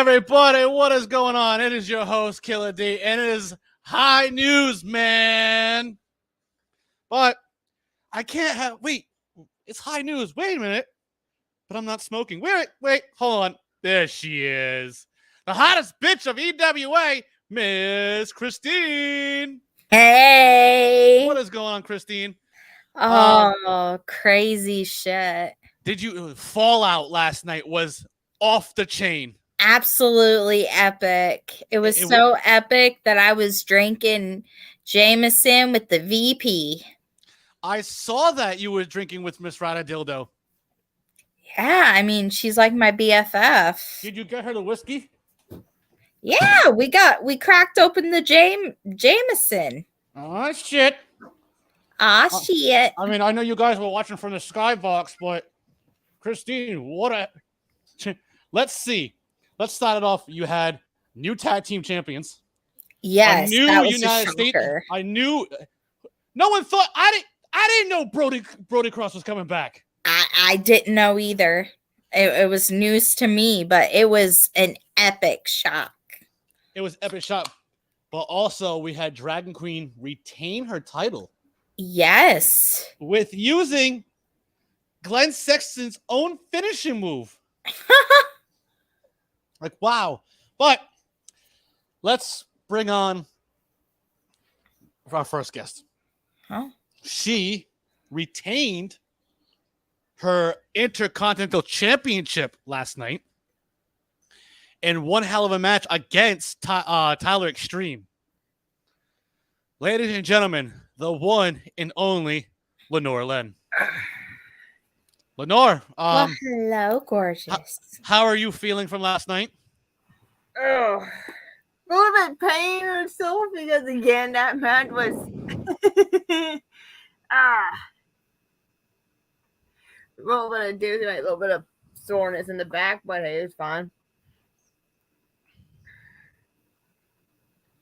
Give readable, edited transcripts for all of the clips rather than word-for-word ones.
everybody? What is going on? It is your host, Killer D, and it is high news, man. But I can't have. Wait, it's high news. Wait a minute. But I'm not smoking. Wait, hold on. There she is. The hottest bitch of EWA, Miss Christine. Hey. What is going on, Christine? Crazy shit. Did you Fallout last night was off the chain? Absolutely epic. It was so epic that I was drinking Jameson with the VP. I saw that you were drinking with Miss Rada Dildo. Yeah, I mean, she's like my BFF. Did you get her the whiskey? Yeah, we cracked open the Jameson. Oh, shit. Shit. I mean, I know you guys were watching from the skybox, but Christine, let's see. Let's start it off. You had new tag team champions. Yes, that was United States. I knew. No one thought. I didn't know Brody Cross was coming back. I didn't know either. It was news to me, but it was an epic shock. It was epic shock. But also, we had Dragon Queen retain her title. Yes. With using Glenn Sexton's own finishing move. Like, wow. But let's bring on our first guest. Huh? She retained her Intercontinental Championship last night in one hell of a match against Tyler Extreme. Ladies and gentlemen, the one and only Lenore Len. Lenore, well, hello, gorgeous. How are you feeling from last night? Oh, a little bit pain or so because again that match was a little bit of dizzy, a little bit of soreness in the back, but hey, it's fine.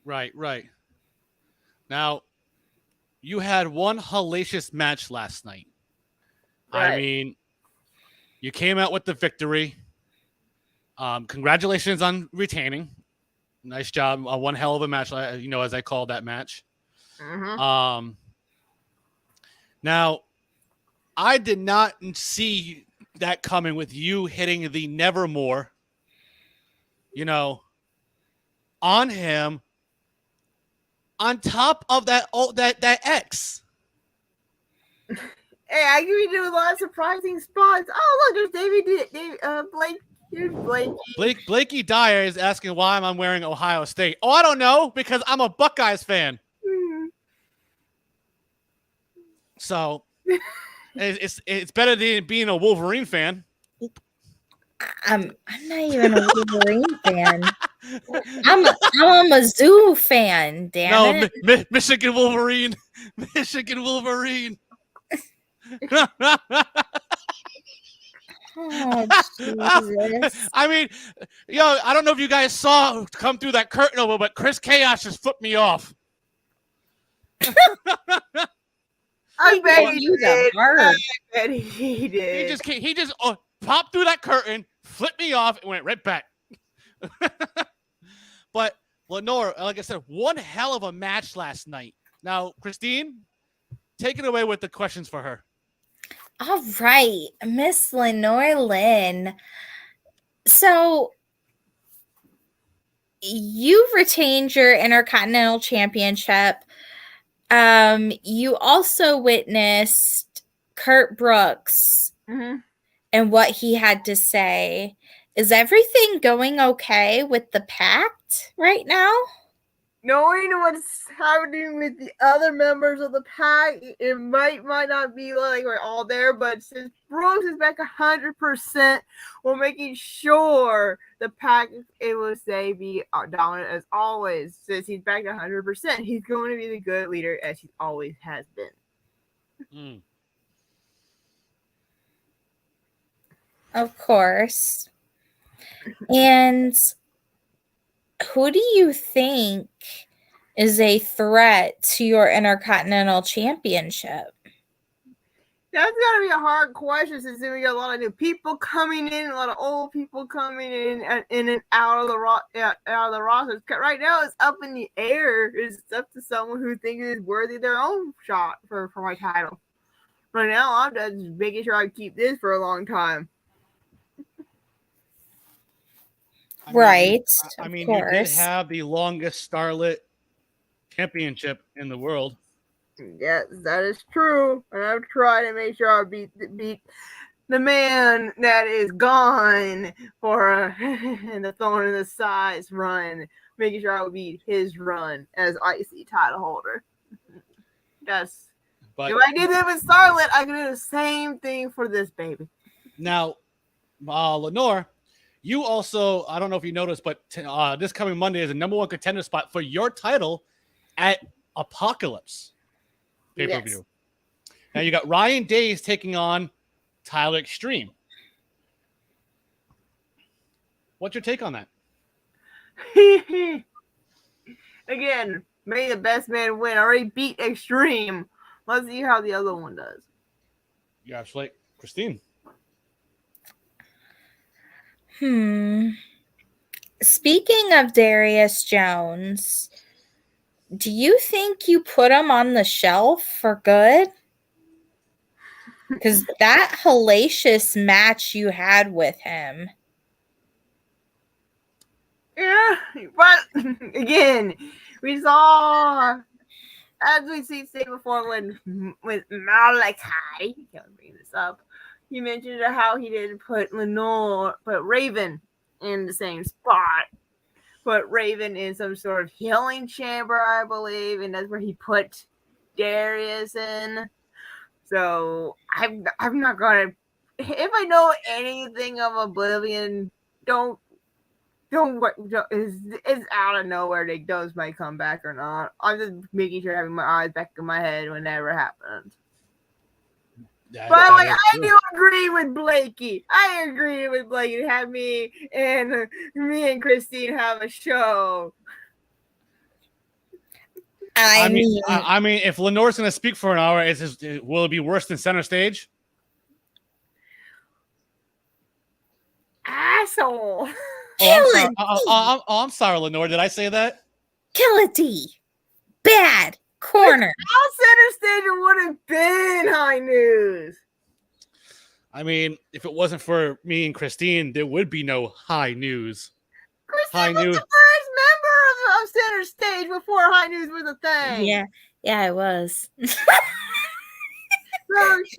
Right. Now, you had one hellacious match last night. Right. I mean, you came out with the victory. Congratulations on retaining. Nice job. One hell of a match, as I called that match. Mm-hmm. Now, I did not see that coming with you hitting the Nevermore, on him on top of that X. Hey, I give you a lot of surprising spots. Oh, look, there's Blake. Here's Blakey. Blakey Dyer is asking why I'm wearing Ohio State. Oh, I don't know, because I'm a Buckeyes fan. Mm-hmm. So it's better than being a Wolverine fan. I'm not even a Wolverine fan. I'm a Mizzou fan. Damn it! Michigan Wolverine. Michigan Wolverine. Oh, Jesus. I mean, I don't know if you guys saw come through that curtain over, but Chris Chaos just flipped me off. I bet he did. I bet he did. He just popped through that curtain, flipped me off, and went right back. But Lenore, like I said, one hell of a match last night. Now, Christine, take it away with the questions for her. All right, Miss Lenore Lynn. So you retained your Intercontinental Championship. You also witnessed Kurt Brooks and what he had to say. Is everything going okay with the Pact right now? Knowing what's happening with the other members of the Pact, it might not be like we're all there, but since Brooks is back 100%, we're making sure the Pact it will be dominant as always. Since he's back 100%, he's going to be the good leader as he always has been. Of course. And who do you think is a threat to your Intercontinental Championship? That's gotta be a hard question since we got a lot of new people coming in, a lot of old people coming in and out of the rosters. Right now, it's up in the air. It's up to someone who thinks it's worthy of their own shot for my title. Right now, I'm just making sure I keep this for a long time. Right. I mean, you did have the longest Starlet championship in the world. Yes, that is true. And I've tried to make sure I beat the man that is gone for and the Thorn in the Sides run, making sure I would beat his run as IC title holder. Yes. But if I did that with Starlet, I can do the same thing for this baby. Now, Lenore, you also, I don't know if you noticed, but this coming Monday is a #1 contender spot for your title at Apocalypse pay-per-view. Yes. Now you got Ryan Days taking on Tyler Extreme. What's your take on that? Again, may the best man win. I already beat Extreme. Let's see how the other one does. Yeah, actually, Christine. Speaking of Darius Jones, do you think you put him on the shelf for good? Because that hellacious match you had with him. Yeah, but again, we saw, as we say before, with Malachi, can't bring this up. You mentioned how he didn't put Raven in the same spot. Put Raven in some sort of healing chamber, I believe, and that's where he put Darius in. So I'm not gonna. If I know anything of Oblivion, it's out of nowhere that those might come back or not. I'm just making sure having my eyes back in my head whenever it happens. But I do agree with Blakey. I agree with Blakey to have me and Christine have a show. I mean, if Lenore's going to speak for an hour, will it be worse than Center Stage? Asshole. I'm sorry, Lenore. Did I say that? Kill it, D. Bad. Corner. All Center Stage would have been high news. I mean, if it wasn't for me and Christine, there would be no high news. Christine was the first member of Center Stage before high news was a thing. Yeah, it was. So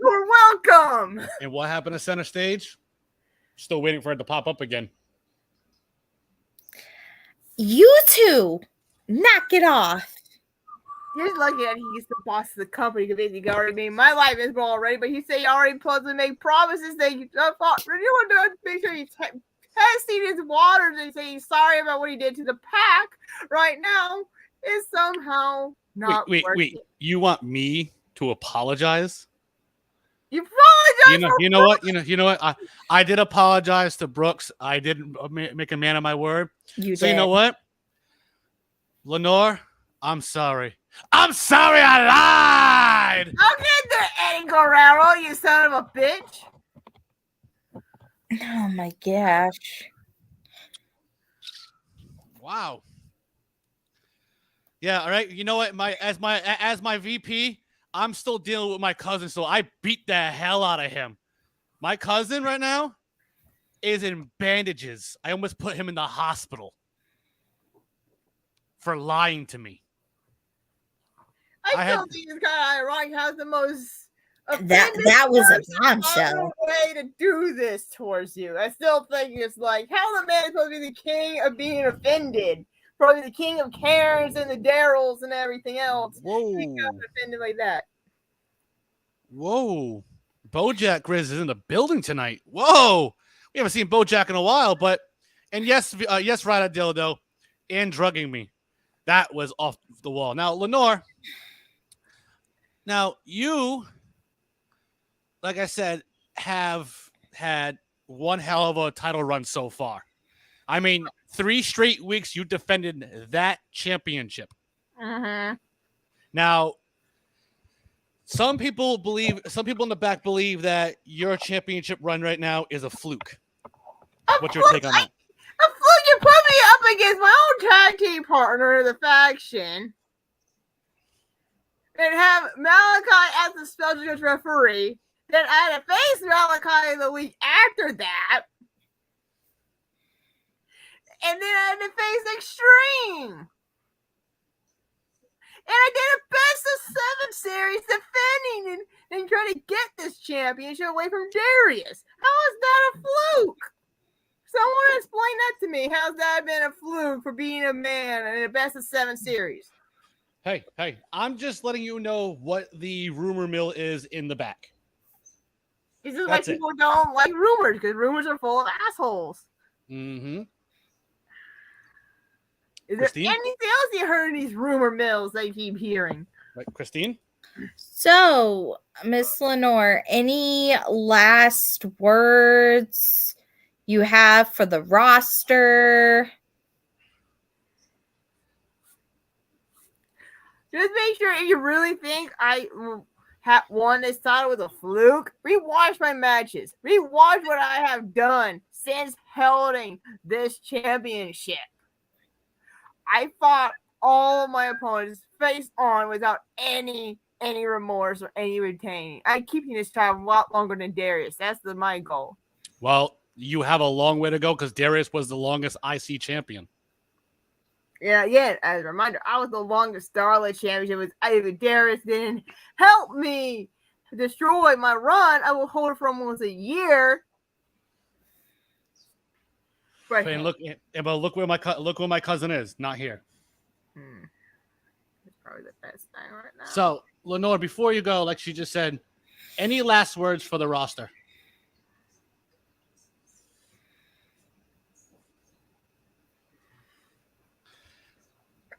you're welcome. And what happened to Center Stage? Still waiting for it to pop up again. You two, knock it off. You're lucky that he's the boss of the company because he already made my life miserable already. But he said he already plans to make promises that you want to make sure he's testing his waters and say he's sorry about what he did to the pack. Right now is somehow not. Wait! You want me to apologize? You apologize. You know what? I did apologize to Brooks. I didn't make a man of my word. You know what, Lenore? I'm sorry. I'm sorry I lied. I'll get there, Eddie Guerrero, you son of a bitch. Oh my gosh. Wow. Yeah, all right. You know what? As my VP, I'm still dealing with my cousin, so I beat the hell out of him. My cousin right now is in bandages. I almost put him in the hospital for lying to me. I still think it's kind of ironic how the most that was a bombshell way to do this towards you. I still think it's like how the man is supposed to be the king of being offended, probably the king of Karens and the Daryls and everything else. Whoa, he got offended like that. Whoa, BoJack Grizz is in the building tonight. Whoa, we haven't seen BoJack in a while, but yes, Ryder Dildo and drugging me. That was off the wall. Now, Lenore. Now, you, like I said, have had one hell of a title run so far. I mean, 3 straight weeks you defended that championship. Mm-hmm. Now, Some people in the back believe that your championship run right now is a fluke. What's your take on that? A fluke, you put me up against my own tag team partner in the faction. And have Malachi as the special guest referee. Then I had to face Malachi the week after that. And then I had to face Extreme. And I did a best of 7 series defending and trying to get this championship away from Darius. How is that a fluke? Someone explain that to me. How's that been a fluke for being a man in a best of 7 series? Hey, I'm just letting you know what the rumor mill is in the back. It's just like people don't like rumors because rumors are full of assholes. Mm-hmm. Is Christine? there anything else you heard in these rumor mills they keep hearing? Right, Christine? So, Miss Lenore, any last words you have for the roster? Just make sure if you really think I won this title with a fluke, rewatch my matches. Rewatch what I have done since holding this championship. I fought all of my opponents face on without any remorse or any retaining. I'm keeping this title a lot longer than Darius. That's my goal. Well, you have a long way to go because Darius was the longest IC champion. Yeah, as a reminder, I was the longest Starlight Championship. With either Darius didn't help me destroy my run. I will hold it for almost a year. But look where my cousin is, not here. It's probably the best thing right now. So, Lenore, before you go, like she just said, any last words for the roster?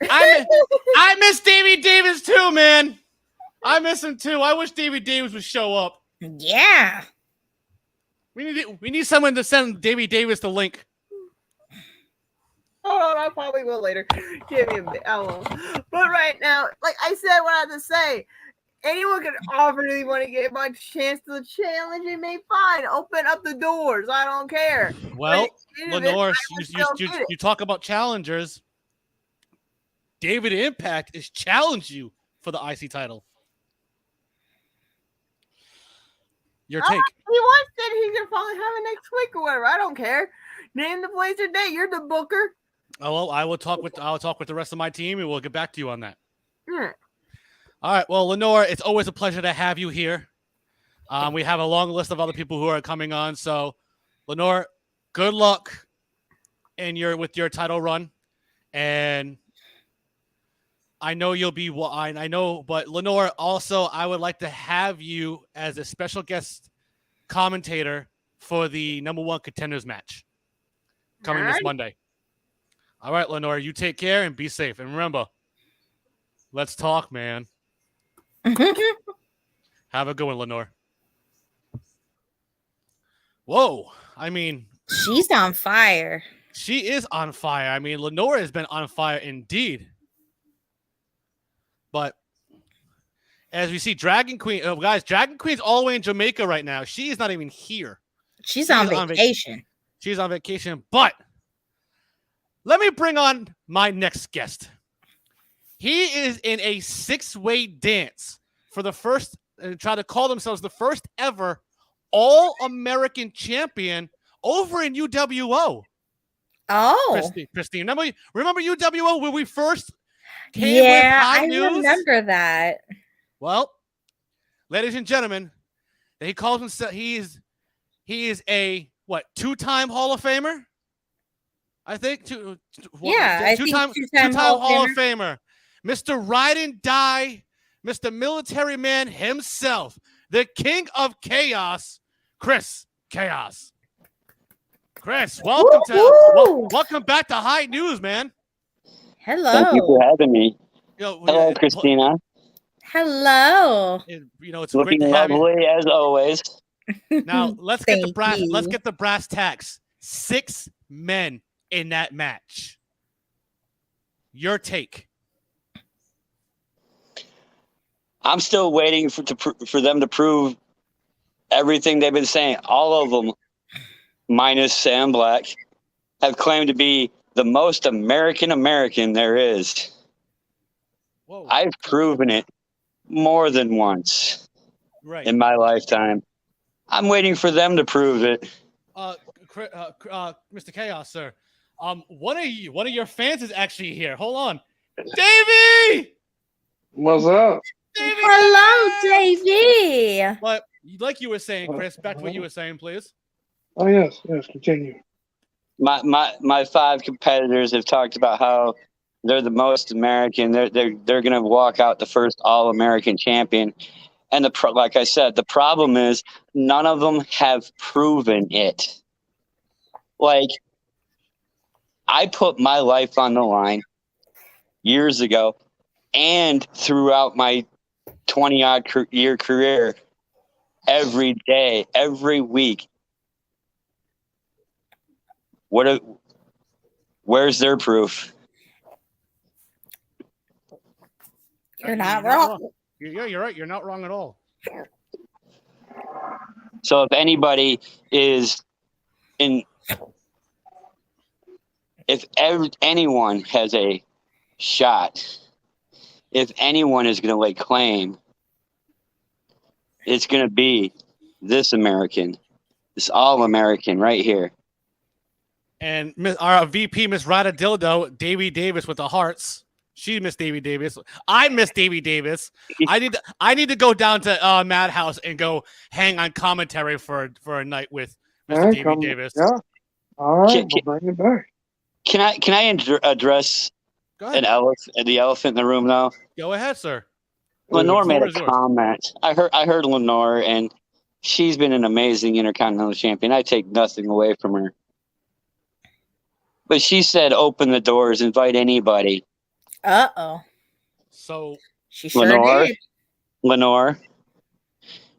I miss Davey Davis too, man. I miss him too. I wish Davey Davis would show up. Yeah. We need someone to send Davey Davis the link. Oh, I probably will later. Give me a bit. I will. But right now, like I said, what I have to say, anyone can offer to want to get my chance to challenge and may fine. Open up the doors. I don't care. Well, Lenore, you talk about challengers. David Impact is challenged you for the IC title. Your take. He once said he can probably have it next week or whatever. I don't care. Name the place or day. You're the booker. Oh well, I'll talk with the rest of my team and we'll get back to you on that. Yeah. All right. Well, Lenore, it's always a pleasure to have you here. We have a long list of other people who are coming on. So, Lenore, good luck with your title run, and I know you'll be. I know, but Lenore, also, I would like to have you as a special guest commentator for the #1 contenders match coming this Monday. All right, Lenore, you take care and be safe. And remember, let's talk, man. Have a good one, Lenore. Whoa. I mean, she's on fire. She is on fire. I mean, Lenore has been on fire indeed. But as we see, Dragon Queen, guys, Dragon Queen's all the way in Jamaica right now. She is not even here. She's on vacation. She's on vacation. But let me bring on my next guest. He is in a 6-way dance for the first, try to call themselves the first ever All-American champion over in UWO. Oh. Christine, remember UWO where we first came with high news? I remember that. Well, ladies and gentlemen, he calls himself, he is a, 2-time Hall of Famer? I think two-time Hall of Famer. Mr. Ride and Die, Mr. Military Man himself, the King of Chaos, Chris Chaos. Chris, welcome back to High News, man. Hello. Thank you for having me. Hello, Christina. Hello. It's looking great to have lovely you. As always. Now let's get the brass tacks. 6 men in that match. Your take. I'm still waiting for them to prove everything they've been saying. All of them, minus Sam Black, have claimed to be the most American there is. Whoa. I've proven it more than once in my lifetime. I'm waiting for them to prove it. Mr. Chaos, sir. One of your fans is actually here. Hold on, Davey. What's up? Davey, Hello, Davey. But like you were saying, Chris, back to what you were saying, please. Oh yes, continue. My 5 competitors have talked about how they're the most American. They're going to walk out the first All-American champion. And like I said, the problem is none of them have proven it. Like, I put my life on the line years ago and throughout my 20-odd year career, every day, every week. Where's their proof? You're not wrong. You're right. You're not wrong at all. So if anybody is if anyone has a shot, if anyone is going to lay claim, it's going to be this American, this All-American right here. And our VP, Miss Rada Dildo, Davey Davis with the hearts. She missed Davey Davis. I miss Davey Davis. I need to go down to Madhouse and go hang on commentary for a night with Mr. Davey Davis. Yeah. All right, we'll bring it back. Can I address the elephant in the room now? Go ahead, sir. Lenore made a comment. I heard Lenore, and she's been an amazing Intercontinental Champion. I take nothing away from her. But she said, open the doors, invite anybody. Uh-oh. So she sure did. Lenore,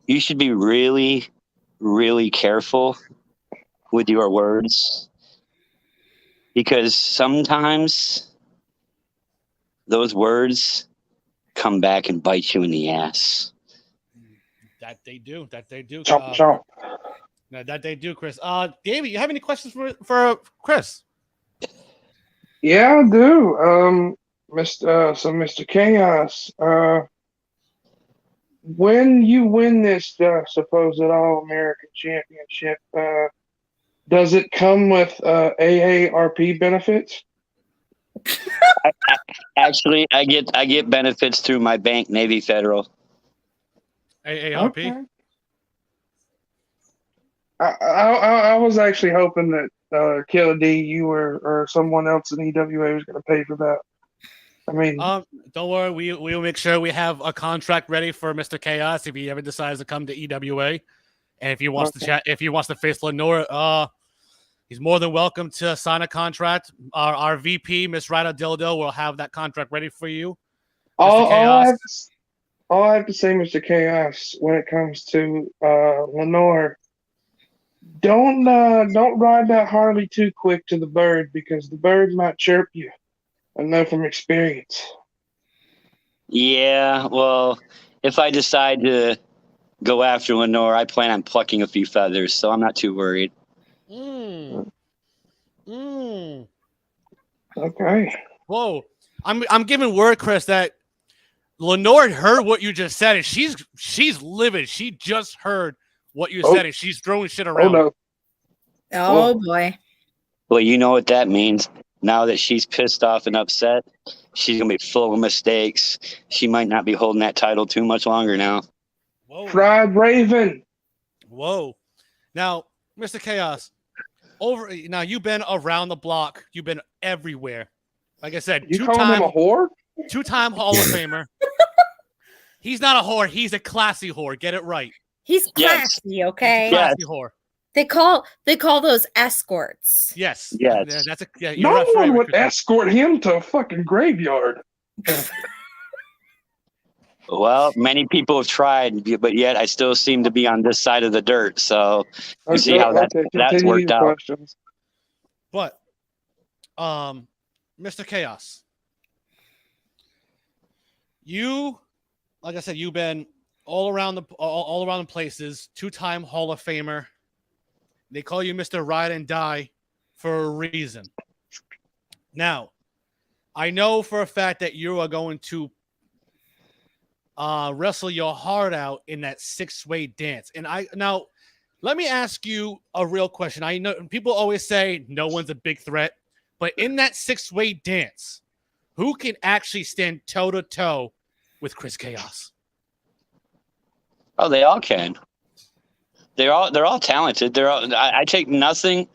you should be really, really careful with your words. Because sometimes those words come back and bite you in the ass. That they do. Chomp, chomp. No, that they do, Chris. Davey, you have any questions for Chris? Yeah, I do. Mr. Chaos, when you win this supposed All-American Championship, does it come with AARP benefits? Actually, I get benefits through my bank, Navy Federal. AARP. Okay. I was actually hoping that Killer D, you or someone else in EWA was going to pay for that. I mean, don't worry, we'll make sure we have a contract ready for Mr. Chaos if he ever decides to come to EWA, and if he wants to chat, if he wants to face Lenore, he's more than welcome to sign a contract. Our VP, Miss Rada Dildo, will have that contract ready for you. All I have to say, Mr. Chaos, when it comes to Lenore, don't ride that Harley too quick to the bird, because the bird might chirp you. I know from experience. Yeah, well, if I decide to go after Lenore, I plan on plucking a few feathers, so I'm not too worried. Okay. Whoa, I'm giving word, Chris, that Lenore heard what you just said, and she's livid. She just heard what you said, and she's throwing shit around. Oh boy. Well, you know what that means. Now that she's pissed off and upset, she's going to be full of mistakes. She might not be holding that title too much longer now. Whoa. Fried Raven. Whoa. Now, Mr. Chaos, now you've been around the block. You've been everywhere. Like I said, you calling him a whore? 2-time Hall of Famer. He's not a whore. He's a classy whore. Get it right. He's classy, okay? Classy whore. They call those escorts. Yes. Yes. No one would escort him to a fucking graveyard. Well, many people have tried, but yet I still seem to be on this side of the dirt. So you see how that's worked out. Questions. But, Mr. Chaos, you like I said, you've been all around the places. 2-time Hall of Famer. They call you Mr. Ride and Die for a reason. Now, I know for a fact that you are going to wrestle your heart out in that 6-way dance. And now, let me ask you a real question. I know people always say no one's a big threat, but in that 6-way dance, who can actually stand toe to toe with Chris Chaos? Oh, they all can. They're all talented. I take nothing.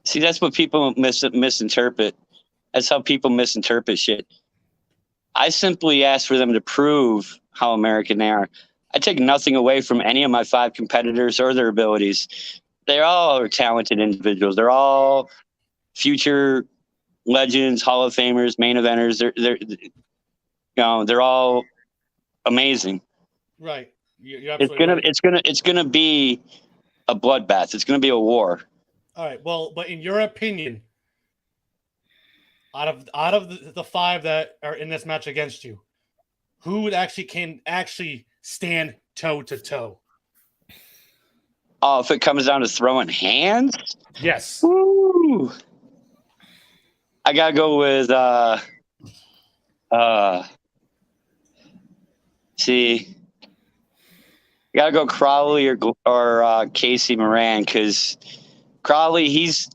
See, that's what people misinterpret. That's how people misinterpret shit. I simply ask for them to prove how American they are. I take nothing away from any of my 5 competitors or their abilities. They all are talented individuals. They're all future legends, Hall of Famers, main eventers. They're all amazing. Right. You're absolutely right. It's gonna be a bloodbath. It's gonna be a war. All right. Well, but in your opinion, out of the 5 that are in this match against you, who would can stand toe to toe? Oh, if it comes down to throwing hands, Yes. woo, I gotta go with see, I gotta go Crowley or Casey Moran, because Crowley, he's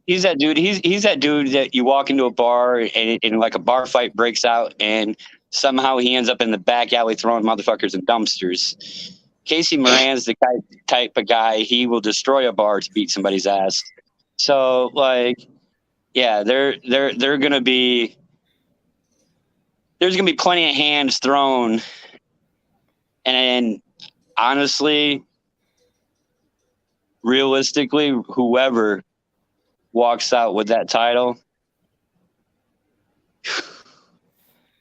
that dude. He's that dude that you walk into a bar and like a bar fight breaks out and somehow he ends up in the back alley throwing motherfuckers in dumpsters. Casey Moran's the type of guy, he will destroy a bar to beat somebody's ass. So like, yeah, there's gonna be plenty of hands thrown, and honestly, realistically, whoever walks out with that title,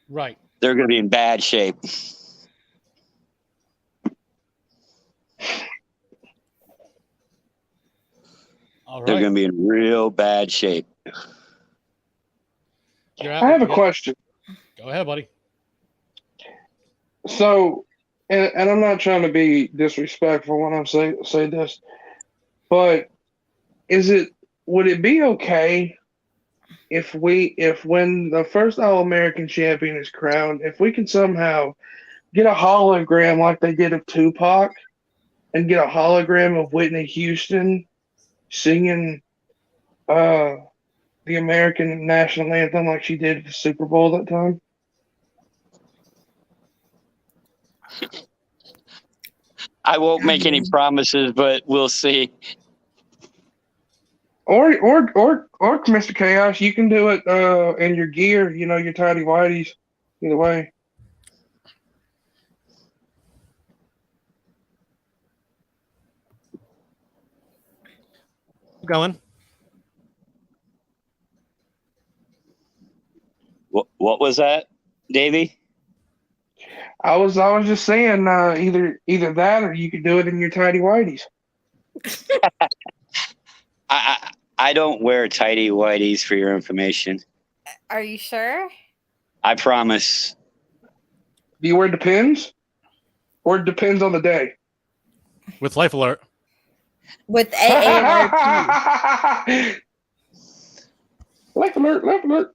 right, they're going to be in bad shape. All right. They're going to be in real bad shape. I have a question. Go ahead, buddy. So, and I'm not trying to be disrespectful when I'm say this, but would it be okay if when the first All-American champion is crowned, if we can somehow get a hologram like they did of Tupac and get a hologram of Whitney Houston singing the American national anthem like she did at the Super Bowl that time? I won't make any promises, but we'll see. Or Mr. Chaos, you can do it in your gear, your tidy whities. Either way. Going. What was that, Davey? I was just saying either that or you could do it in your tidy whities. I don't wear tidy whities, for your information. Are you sure? I promise. Do you wear Depends? Or it depends on the day? With Life Alert. With AARP. Life Alert.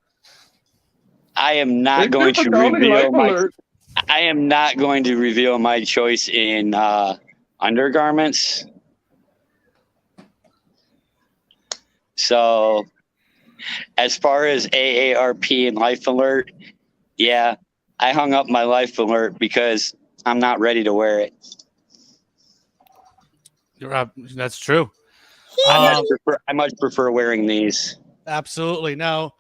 I am not going to reveal I am not going to reveal my choice in undergarments. So, as far as AARP and Life Alert, yeah, I hung up my Life Alert because I'm not ready to wear it. That's true. I much prefer wearing these. Absolutely. Now,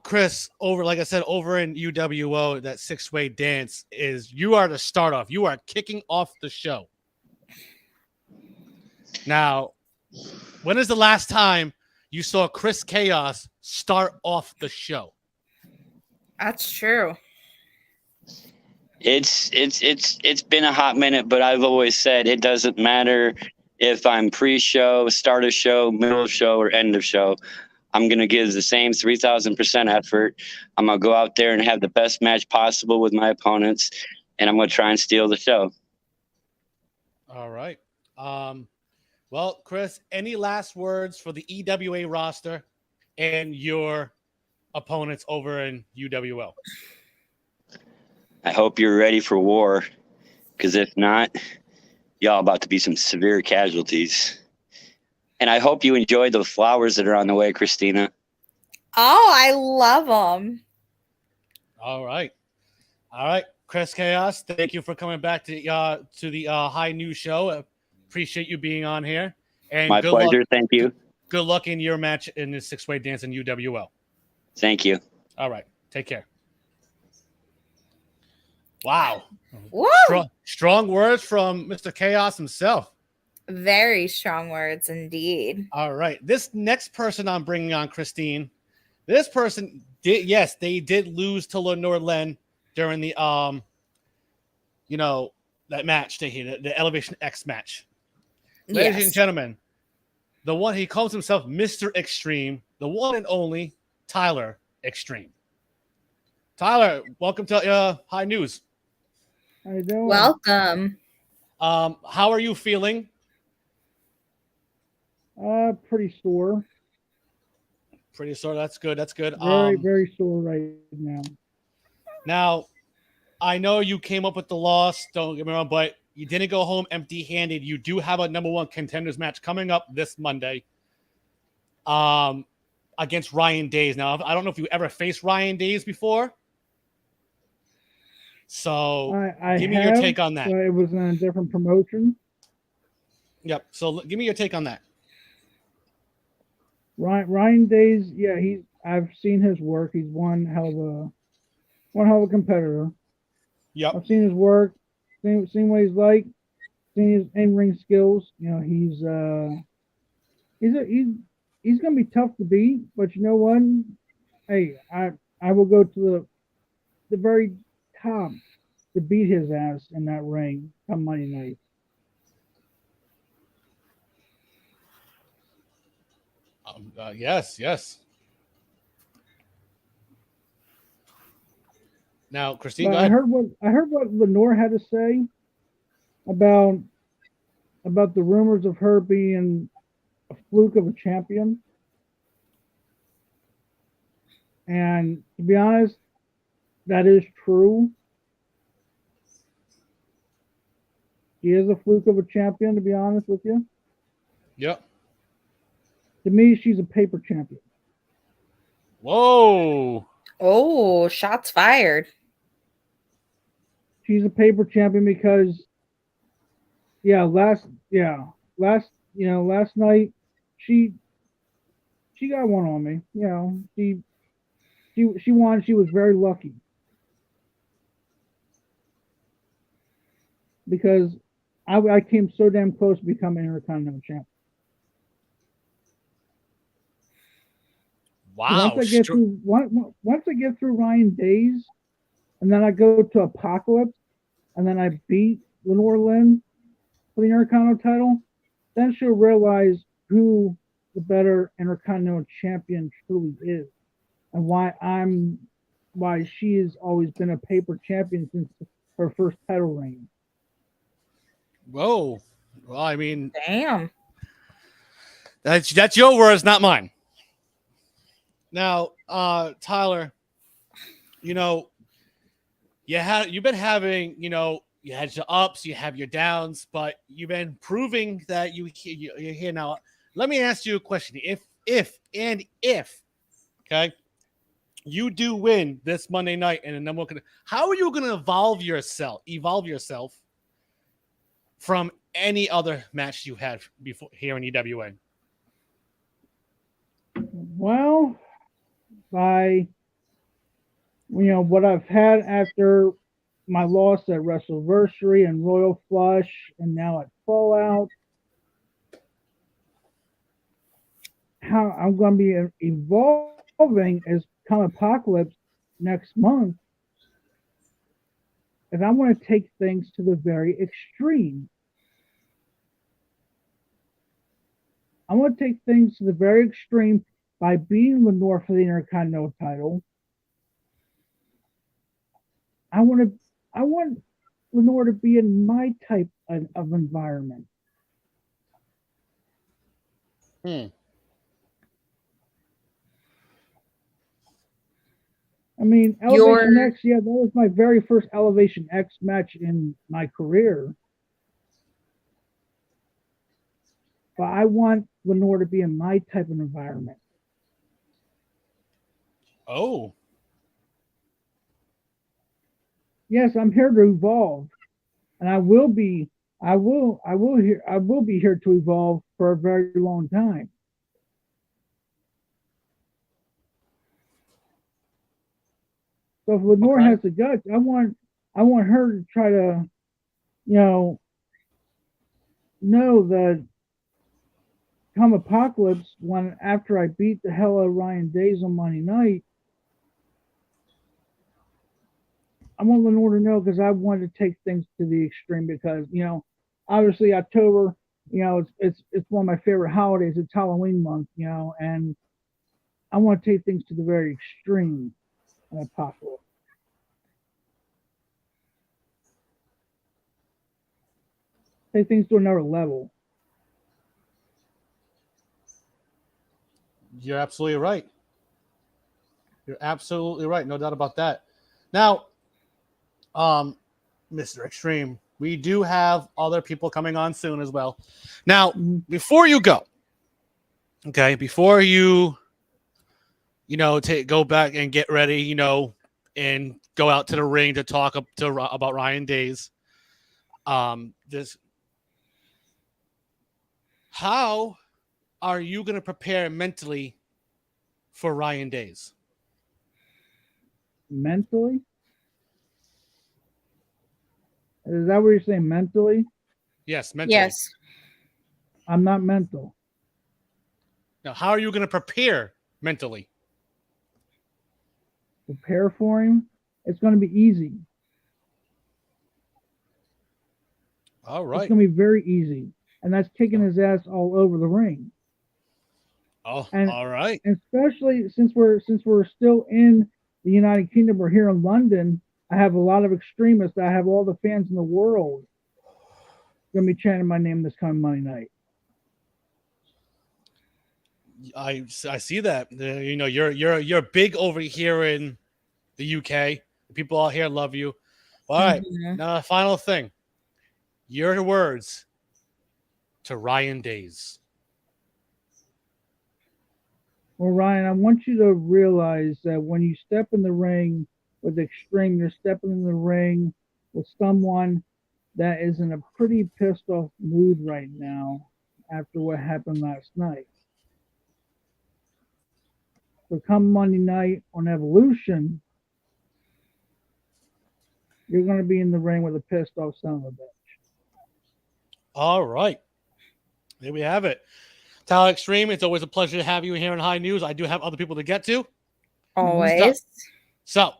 Chris, like I said, over in UWO, that 6-way dance you are the start off. You are kicking off the show. Now, when is the last time you saw Chris Chaos start off the show? That's true. It's been a hot minute, but I've always said it doesn't matter if I'm pre-show, start of show, middle of show, or end of show. I'm going to give the same 3,000% effort. I'm going to go out there and have the best match possible with my opponents, and I'm going to try and steal the show. All right. Well, Chris, any last words for the EWA roster and your opponents over in UWL? I hope you're ready for war, because if not, y'all about to be some severe casualties. And I hope you enjoy the flowers that are on the way, Christina. Oh, I love them. All right. Chris Chaos, thank you for coming back to the High News Show. Appreciate you being on here. And My pleasure. Thank you. Good luck in your match in the 6-way dance in UWL. Thank you. All right. Take care. Wow. Woo! Strong words from Mr. Chaos himself. Very strong words indeed. All right. This next person I'm bringing on, Christine, this person they did lose to Lenore Len during the that match the Elevation X match. Ladies and gentlemen, the one he calls himself Mr. Extreme, the one and only Tyler Extreme. Tyler, welcome to High News. How you doing? Welcome. How are you feeling? Pretty sore. Pretty sore. That's good. That's good. Very sore right now. Now, I know you came up with the loss. Don't get me wrong, but you didn't go home empty-handed. You do have a number one contenders match coming up this Monday, against Ryan Days. Now, I don't know if you ever faced Ryan Days before. So, give me your take on that. It was in a different promotion. Yep. So, give me your take on that. Ryan Days, yeah, I've seen his work. He's one hell of a competitor. Yep. I've seen his work, seen what he's like, seen his in-ring skills. You know, he's gonna be tough to beat, but you know what? Hey, I will go to the very top to beat his ass in that ring come Monday night. Yes. Now, Christine, go I ahead. heard what Lenore had to say about the rumors of her being a fluke of a champion. And to be honest, that is true. She is a fluke of a champion, to be honest with you. Yep. To me, she's a paper champion. Whoa. Oh, shots fired. She's a paper champion because last night she got one on me. You know, she won. She was very lucky because I came so damn close to becoming Intercontinental champion. Wow. Once I get through Ryan Days, and then I go to Apocalypse, and then I beat Lenore Lynn for the Intercontinental title, then she'll realize who the better Intercontinental champion truly is, and why she has always been a paper champion since her first title reign. Whoa. Well, I mean, Damn. That's your words, not mine. Now, Tyler, you've been having, you had your ups, you have your downs, but you've been proving that you're here now. Let me ask you a question. If, okay, you do win this Monday night and the number one, how are you going to evolve yourself from any other match you had before here in EWA? Well, by what I've had after my loss at WrestleVersary and Royal Flush and now at Fallout, how I'm going to be evolving as come Apocalypse next month, and I want to take things to the very extreme. I want to take things to the very extreme by beating Lenore for the Intercontinental title. I want Lenore to be in my type of environment. I mean, Elevation X, yeah, that was my very first Elevation X match in my career. But I want Lenore to be in my type of environment. Oh. Yes, I'm here to evolve. And I will be here to evolve for a very long time. So if Lenore has the guts, I want her to try to, know that come Apocalypse, when after I beat the hell out of Ryan Days on Monday night, I want Lenore to know, because I want to take things to the extreme, because obviously October, it's one of my favorite holidays. It's Halloween month, and I want to take things to the very extreme in Apocalypse. Take things to another level. You're absolutely right. You're absolutely right. No doubt about that. Now, Mr. Extreme, we do have other people coming on soon as well. Now, before you go, okay, before you, go back and get ready, and go out to the ring to talk about Ryan Days, how are you going to prepare mentally for Ryan Days? Mentally? Is that what you're saying, mentally? Yes, mentally. Yes. I'm not mental. Now, how are you going to prepare mentally? Prepare for him? It's going to be easy. All right. It's going to be very easy. And that's kicking his ass all over the ring. Oh, and, all right. And especially since we're still in the United Kingdom, we're here in London. I have a lot of extremists. I have all the fans in the world going to be chanting my name this coming Monday night. I see that. You're big over here in the UK. People out here love you. All right. Now, final thing. Your words to Ryan Days. Well, Ryan, I want you to realize that when you step in the ring with Extreme, you're stepping in the ring with someone that is in a pretty pissed off mood right now after what happened last night. So come Monday night on Evolution, you're going to be in the ring with a pissed off son of a bitch. All right. There we have it. Tyler Extreme, it's always a pleasure to have you here in High News. I do have other people to get to. Always. So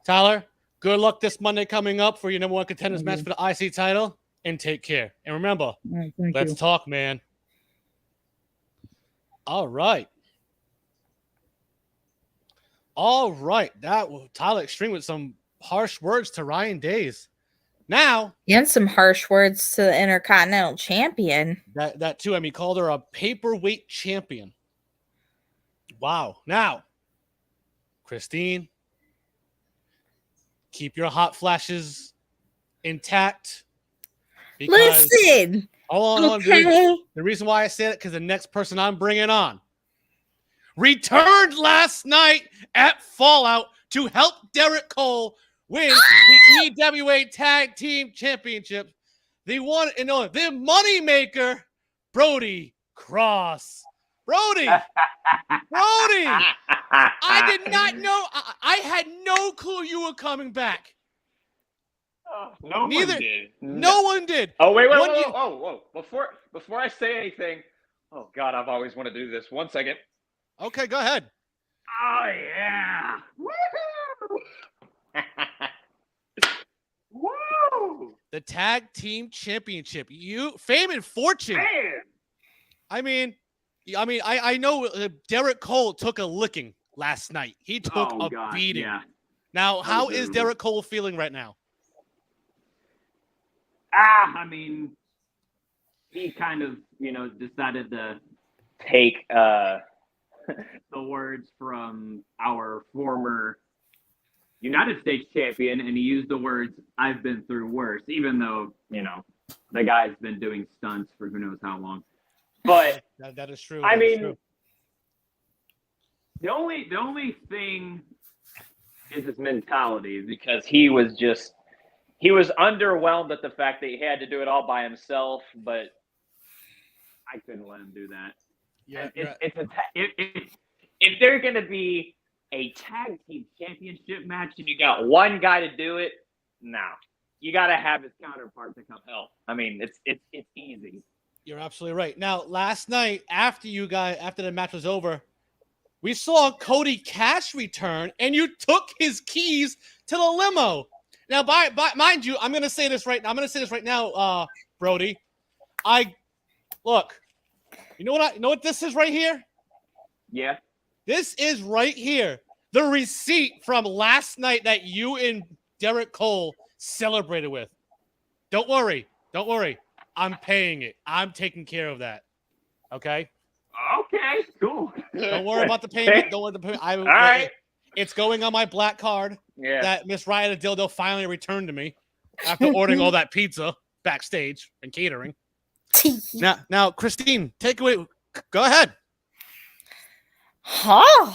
Tyler, good luck this Monday coming up for your number one contenders match for the IC title, and take care. And remember, let's talk, man. All right. All right. That was Tyler Extreme with some harsh words to Ryan Days. Now, and some harsh words to the Intercontinental Champion. That too. I mean, he called her a paperweight champion. Wow. Now, Christine, keep your hot flashes intact. Listen. Hold on. The reason why I said it, because the next person I'm bringing on returned last night at Fallout to help Derek Cole win the EWA Tag Team Championship. The one and only, the moneymaker, Brody Cross. Brody! I did not know. I had no clue you were coming back. No one did. No one did. Oh, wait. Whoa. Before I say anything, oh, God, I've always wanted to do this. 1 second. Okay, go ahead. Oh, yeah. Woo! Woo! The Tag Team Championship. Fame and fortune. Man. I mean, I mean, I know Derek Cole took a licking last night. He took a beating. Yeah. Now, That how was is brutal. Derek Cole feeling right now? I mean, he kind of, decided to take the words from our former United States champion, and he used the words, "I've been through worse," even though, the guy's been doing stunts for who knows how long. But That is true. I That is mean, true. the only thing is his mentality, because he was underwhelmed at the fact that he had to do it all by himself, but I couldn't let him do that. Yeah, if they're going to be a tag team championship match and you got one guy to do it, no. You got to have his counterpart to come help. I mean, it's easy. you're absolutely right. Now, last night, after the match was over, we saw Cody Cash return, and you took his keys to the limo. Now, mind you, I'm going to say this right now, Brody. Look. You know what this is right here? Yeah. This is right here. The receipt from last night that you and Derek Cole celebrated with. Don't worry. I'm paying it. I'm taking care of that. Okay? Okay, cool. Don't worry about the payment. Don't worry about the payment. All right. It's going on my black card Yeah. that Miss Riot Dildo finally returned to me after ordering all that pizza backstage and catering. Now, Christine, take away. Go ahead. Huh?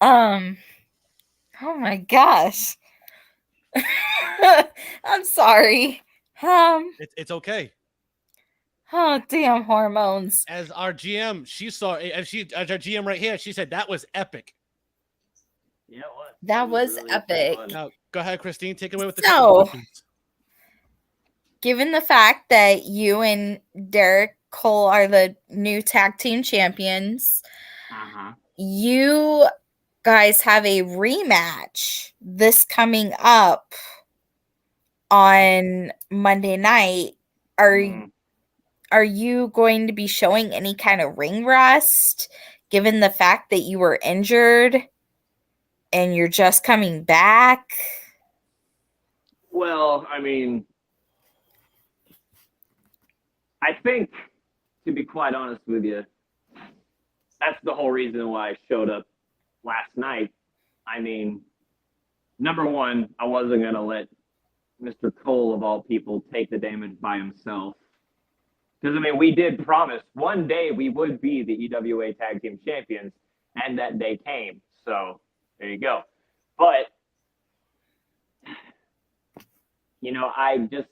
Oh my gosh. I'm sorry. It's okay. Oh, damn hormones. As our GM, as our GM right here, she said that was epic. Yeah, it was. That It was really epic. fun. Now, go ahead, Christine. Take away with the So- questions. Given the fact that you and Derek Cole are the new tag team champions, Uh-huh. you guys have a rematch this coming up on Monday night. Are you going to be showing any kind of ring rust, given the fact that you were injured and you're just coming back? Well, I mean, I think, to be quite honest with you, that's the whole reason why I showed up last night. I mean, number one, I wasn't going to let Mr. Cole, of all people, take the damage by himself. Because, I mean, we did promise one day we would be the EWA Tag Team Champions, and that day came. So, there you go. But, I just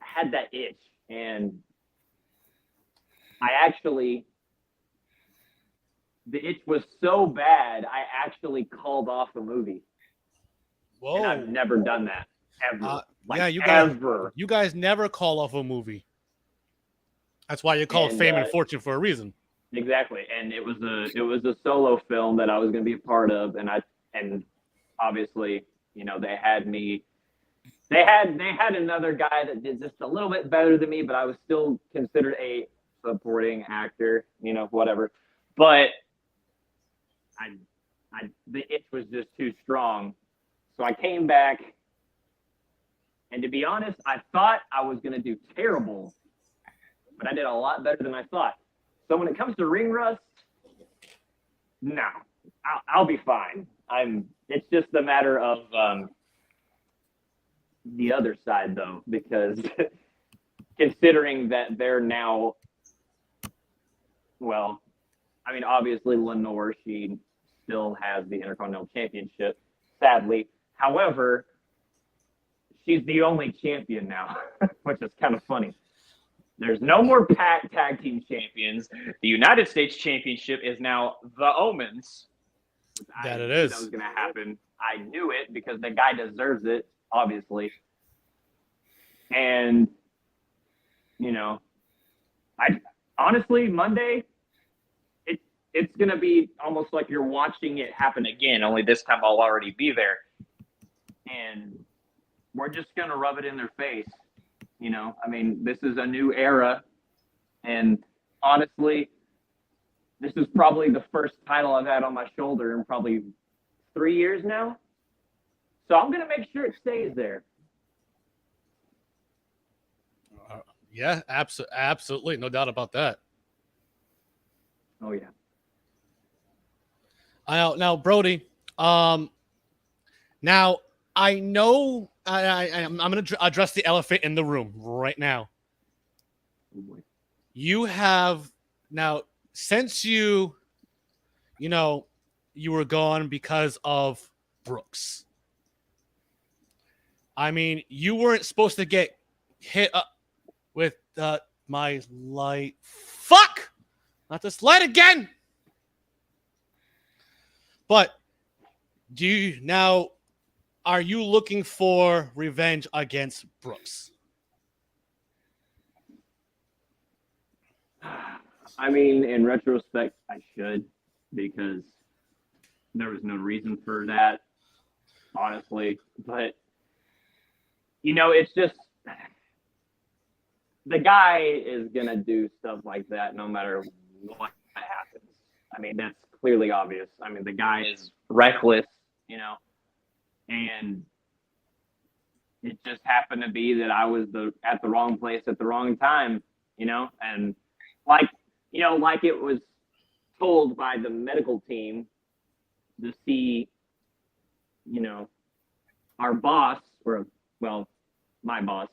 had that itch. And the itch was so bad, I actually called off a movie. Whoa. And I've never done that, ever. You guys never call off a movie. That's why you call it Fame and Fortune for a reason. Exactly. And it was a solo film that I was going to be a part of. And obviously, they had me. They had another guy that did just a little bit better than me, but I was still considered a supporting actor, whatever. But the itch was just too strong. So I came back, and to be honest, I thought I was going to do terrible, but I did a lot better than I thought. So when it comes to ring rust, no, I'll be fine. It's just a matter of the other side, though, because considering that they're now, well, I mean, obviously Lenore, she still has the Intercontinental Championship, sadly. However, she's the only champion now, which is kind of funny. There's no more tag team champions. The United States Championship is now the Omens. That it knew is. That was going to happen. I knew it because the guy deserves it, obviously. And, I honestly, Monday, it's going to be almost like you're watching it happen again, only this time I'll already be there. And we're just going to rub it in their face. I mean, this is a new era, and honestly, this is probably the first title I've had on my shoulder in probably 3 years now. So I'm going to make sure it stays there. Yeah, absolutely. No doubt about that. Oh, yeah. Now, Brody, now I know I'm going to address the elephant in the room right now. Oh, boy. You have now, since you were gone because of Brooks. I mean, you weren't supposed to get hit up with my light. Fuck! Not this light again! But are you looking for revenge against Brooks? I mean, in retrospect, I should, because there was no reason for that, honestly. But, it's just the guy is going to do stuff like that no matter what happens. I mean, that's clearly obvious. I mean, the guy is reckless, and it just happened to be that I was at the wrong place at the wrong time, and like it was told by the medical team to see, our boss, my boss.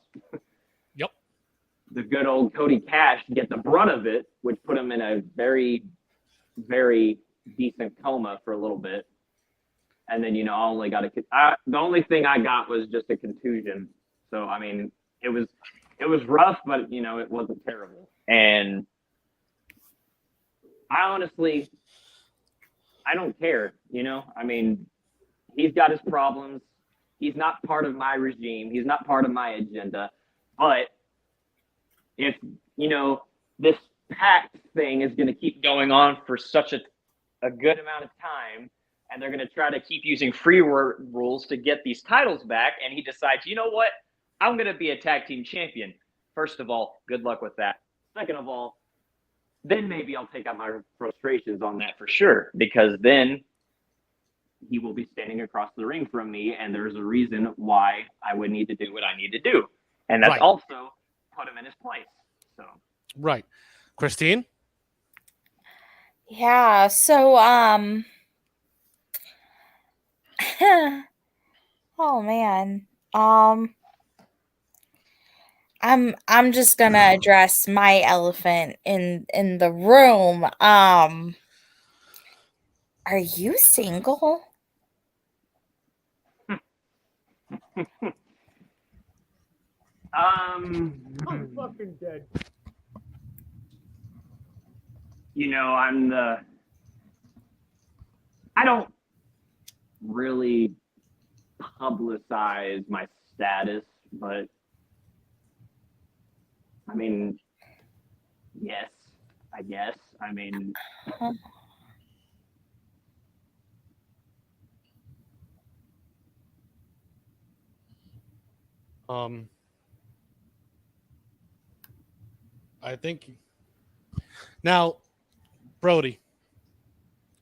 Yep. The good old Cody Cash get the brunt of it, which put him in a very, very decent coma for a little bit. And then, I only got the only thing I got was just a contusion. So, I mean, it was rough, but, it wasn't terrible. And I honestly, I don't care, I mean, he's got his problems. He's not part of my regime. He's not part of my agenda. But if, this pact thing is going to keep going on for such a good amount of time, and they're going to try to keep using free rules to get these titles back, and he decides, you know what? I'm going to be a tag team champion. First of all, good luck with that. Second of all, then maybe I'll take out my frustrations on that for sure, because then he will be standing across the ring from me, and there's a reason why I would need to do what I need to do. And that's Right. also put him in his place. So Right. Christine? Yeah, so oh man. I'm just gonna address my elephant in the room. Are you single? I'm fucking dead. I don't really publicize my status, but I mean, yes, I guess. I mean, I think now, Brody,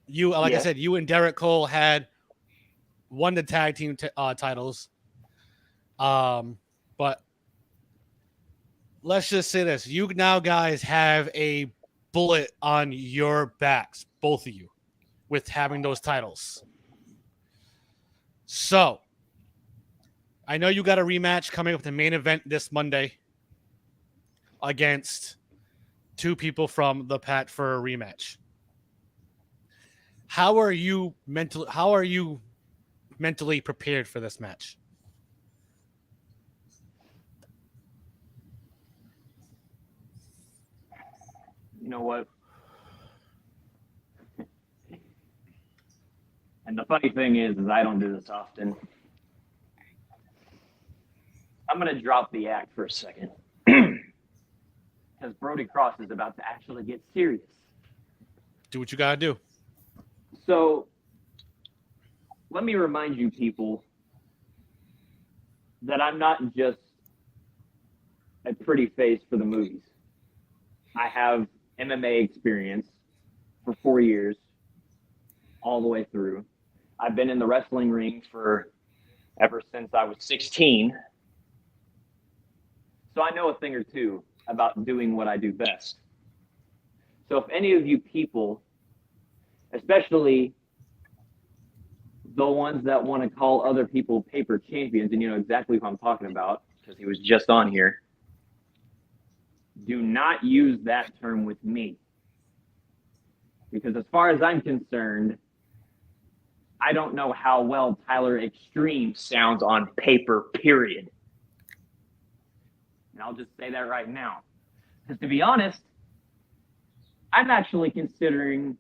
I Yeah. said, you and Derek Cole had won the tag team titles. But let's just say this: you now guys have a bullet on your backs, both of you, with having those titles. So I know you got a rematch coming up, the main event this Monday against two people from the Pat for a rematch. How are you mentally prepared for this match? you know what? And the funny thing is I don't do this often. I'm going to drop the act for a second. Because Brody Cross is about to actually get serious. Do what you got to do. So, let me remind you people that I'm not just a pretty face for the movies. I have MMA experience for 4 years, all the way through. I've been in the wrestling ring for ever since I was 16. So I know a thing or two about doing what I do best. So if any of you people, especially the ones that want to call other people paper champions, and you know exactly who I'm talking about because he was just on here, do not use that term with me. Because as far as I'm concerned, I don't know how well Tyler Extreme sounds on paper, period. And I'll just say that right now. Because to be honest, I'm actually considering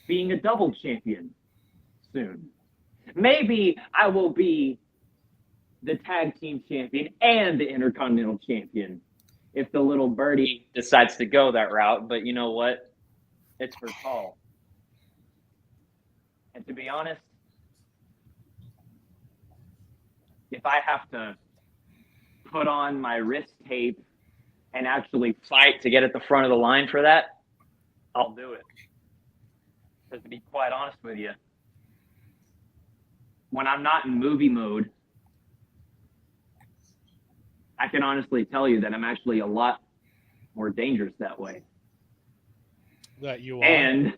being a double champion soon. Maybe I will be the tag team champion and the intercontinental champion if the little birdie decides to go that route. But you know what? It's for Paul. And to be honest, if I have to put on my wrist tape and actually fight to get at the front of the line for that, I'll do it. Because to be quite honest with you, when I'm not in movie mode, I can honestly tell you that I'm actually a lot more dangerous that way. That you are. And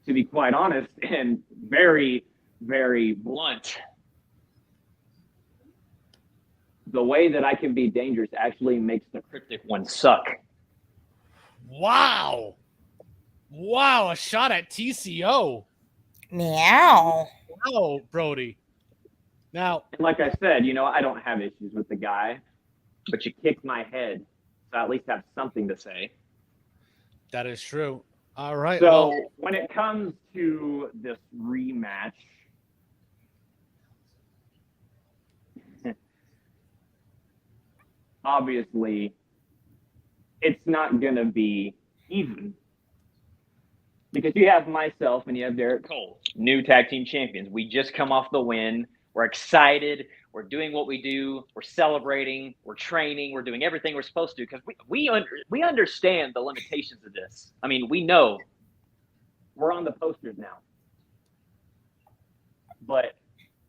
to be quite honest and very, very blunt, the way that I can be dangerous actually makes the cryptic one suck. Wow. Wow, a shot at TCO. Meow. Wow, Brody. Now, And like I said, you know, I don't have issues with the guy, but you kicked my head, so I at least have something to say. that is true. All right. So well, when it comes to this rematch, obviously, it's not going to be even. Because you have myself and you have Derek Cole, new tag team champions. We just come off the win. We're excited. We're doing what we do. We're celebrating. We're training. We're doing everything we're supposed to because we understand the limitations of this. I mean, we know we're on the posters now. But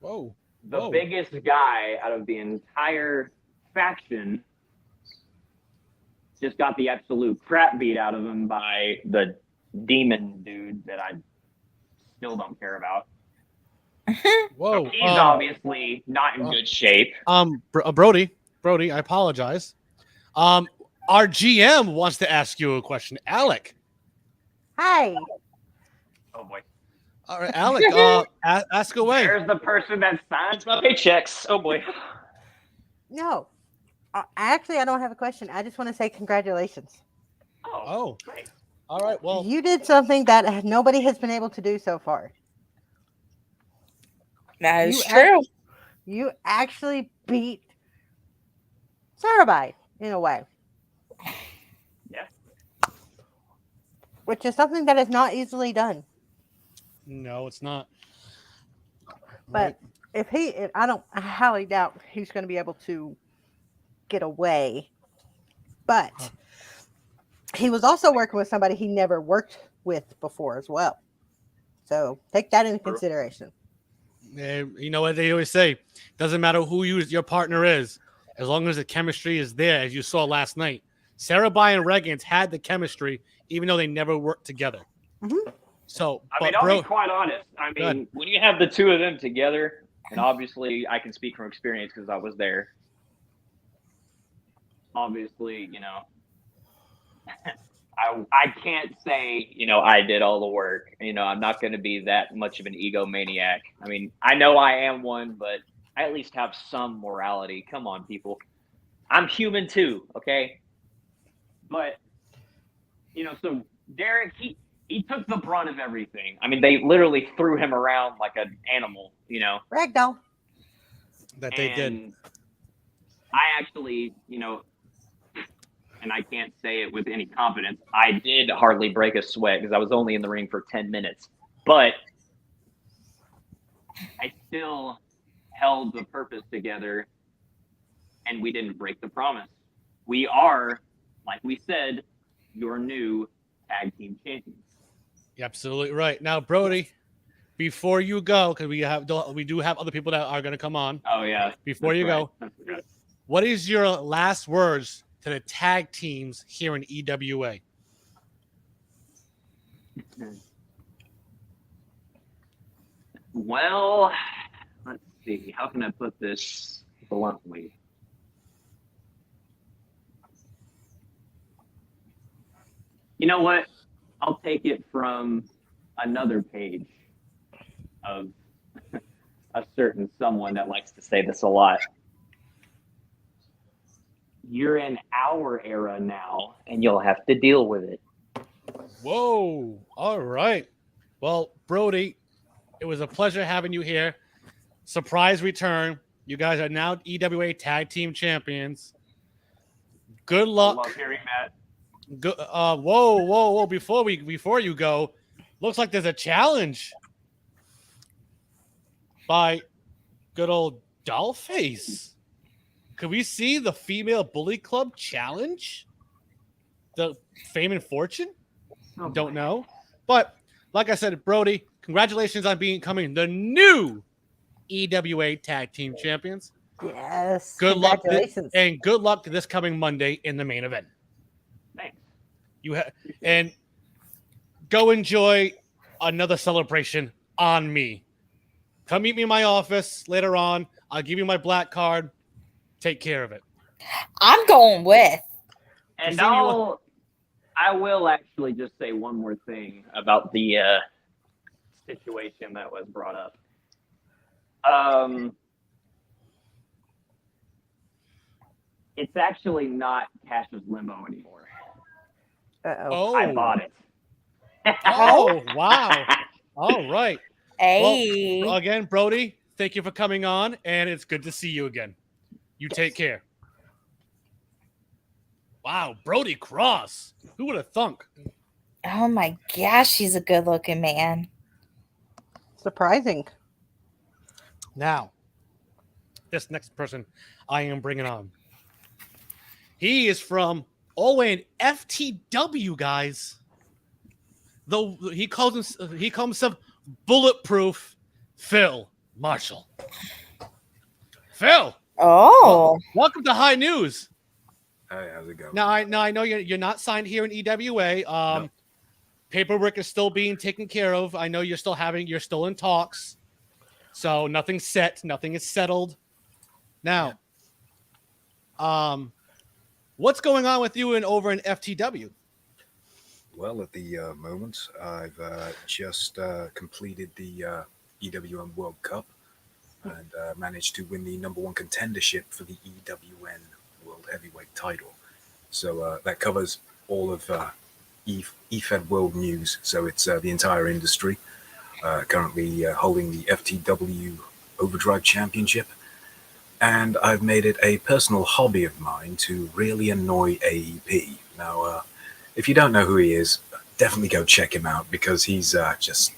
whoa. the Whoa. biggest guy out of the entire faction just got the absolute crap beat out of him by the demon dude that I still don't care about. Whoa. So he's obviously not in good shape. Brody, I apologize. Our GM wants to ask you a question. Alec. Hi. Oh boy. All right, Alec, ask away. There's the person that signs my paychecks. Oh boy. No, actually, I don't have a question. I just want to say congratulations. Oh. Great. All right. Well, You did something that nobody has been able to do so far. That is You true. You actually beat Sarabite in a way. Yeah. Which is something that is not easily done. no, it's not. But I highly doubt he's going to be able to get away. But he was also working with somebody he never worked with before as well. So take that into consideration. You know what they always say? Doesn't matter who your partner is, as long as the chemistry is there, as you saw last night. Sarabhai and Regans had the chemistry, even though they never worked together. Mm-hmm. So, I mean, I'll be quite honest. I mean, when you have the two of them together, and obviously I can speak from experience because I was there. Obviously, you know, I can't say, you know, I did all the work. You know, I'm not going to be that much of an egomaniac. I mean, I know I am one, but I at least have some morality. Come on, people. I'm human too, okay? But, you know, so Derek, he took the brunt of everything. I mean, they literally threw him around like an animal, you know? Ragdoll. That they did. I actually, you know, and I can't say it with any confidence, I did hardly break a sweat because I was only in the ring for 10 minutes. But I still held the purpose together, and we didn't break the promise. We are, like we said, your new Tag Team Champions. You're absolutely right. Now, Brody, before you go, because we do have other people that are going to come on. Oh yeah. Before you go, what is your last words to the tag teams here in EWA? Well, let's see. How can I put this bluntly? You know what? I'll take it from another page of a certain someone that likes to say this a lot. You're in our era now, and you'll have to deal with it. Whoa. All right. Well, Brody, it was a pleasure having you here. Surprise return. You guys are now EWA Tag Team Champions. Good luck. I love hearing that. Whoa. Before you go, looks like there's a challenge by good old Dollface. Could we see the Female Bully Club challenge? The Fame and Fortune? Oh, Don't know. But like I said, Brody, congratulations on becoming the new EWA Tag Team Champions. Yes. Good luck Congratulations. and good luck this coming Monday in the main event. Thanks. And go enjoy another celebration on me. Come meet me in my office later on. I'll give you my black card. Take care of it. I'm going with. And I will actually just say one more thing about the situation that was brought up. It's actually not Cash's limo anymore. Uh-oh. I bought it. Oh, wow. All right. Hey. Well, again, Brody, thank you for coming on, and it's good to see you again. You take care. Wow, Brody Cross. Who would have thunk? Oh my gosh, he's a good looking man. Surprising. Now, this next person I am bringing on. He is from all the way in FTW, guys. Though he calls himself Bulletproof Phil Marshall. Phil. Oh. Welcome to High News. Hey, how's it going? Now I know you're not signed here in EWA. No. Paperwork is still being taken care of. I know you're still in talks. So nothing's set, nothing is settled. Now, what's going on with you over in FTW? Well, at the moment, I've just completed the EWN World Cup and managed to win the #1 contendership for the EWN World Heavyweight title. So that covers all of EFED World News. So it's the entire industry. Currently holding the FTW Overdrive Championship. And I've made it a personal hobby of mine to really annoy AEP. Now, if you don't know who he is, definitely go check him out because he's just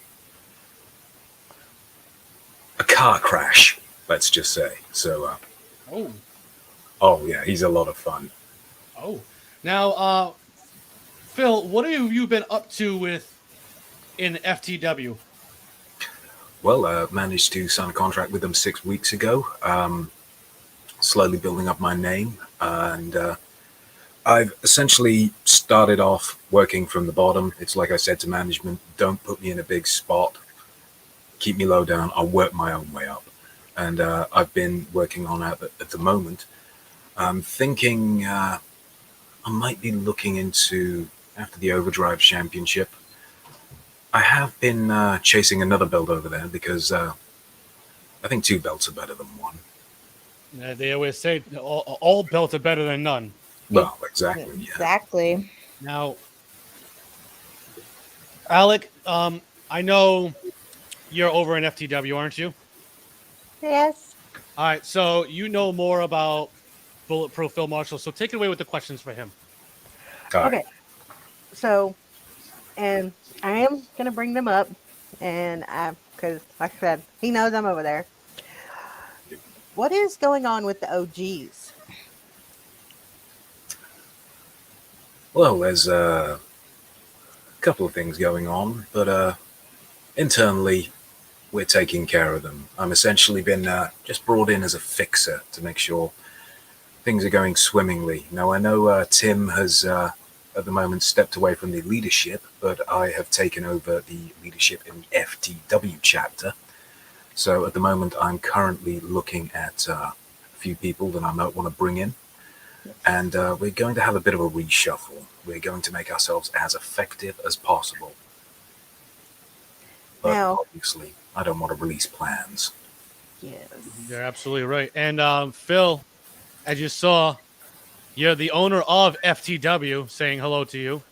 a car crash, let's just say. So, oh yeah, he's a lot of fun. Oh, now, Phil, what have you been up to in FTW? Well, managed to sign a contract with them 6 weeks ago. Slowly building up my name, and I've essentially started off working from the bottom. It's like I said to management, don't put me in a big spot. Keep me low down. I'll work my own way up. And I've been working on at the moment. I'm thinking I might be looking into, after the Overdrive Championship, I have been chasing another belt over there because I think 2 belts are better than 1. They always say all belts are better than none. Well, exactly. Yeah. Exactly. Now, Alec, I know you're over in FTW, aren't you? Yes. All right, so you know more about Bulletproof Phil Marshall, so take it away with the questions for him. Okay. So, and I am going to bring them up, and because, like I said, he knows I'm over there. What is going on with the OGs? Well, there's a couple of things going on, but internally, we're taking care of them. I'm essentially been just brought in as a fixer to make sure things are going swimmingly. Now, I know Tim has, at the moment, stepped away from the leadership, but I have taken over the leadership in the FTW chapter. So at the moment, I'm currently looking at a few people that I might want to bring in. And we're going to have a bit of a reshuffle. We're going to make ourselves as effective as possible. But Now, obviously, I don't want to release plans. yes. You're absolutely right. And Phil, as you saw, you're the owner of FTW, saying hello to you.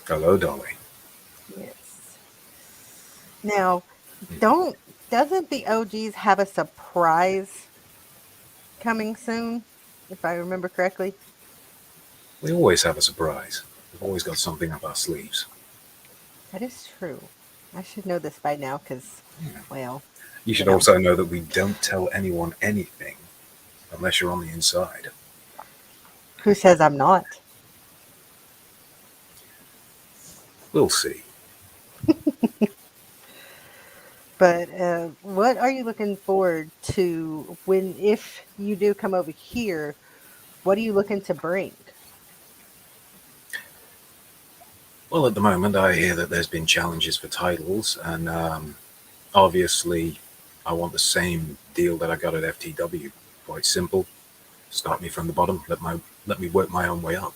Hello, Dolly. Yes. Now, doesn't the OGs have a surprise coming soon, if I remember correctly? We always have a surprise. We've always got something up our sleeves. That is true. I should know this by now because, well, You should know. also know that we don't tell anyone anything unless you're on the inside. Who says I'm not? We'll see. But what are you looking forward to if you do come over here? What are you looking to bring? Well, at the moment, I hear that there's been challenges for titles, and obviously, I want the same deal that I got at FTW. Quite simple. Start me from the bottom. Let me work my own way up.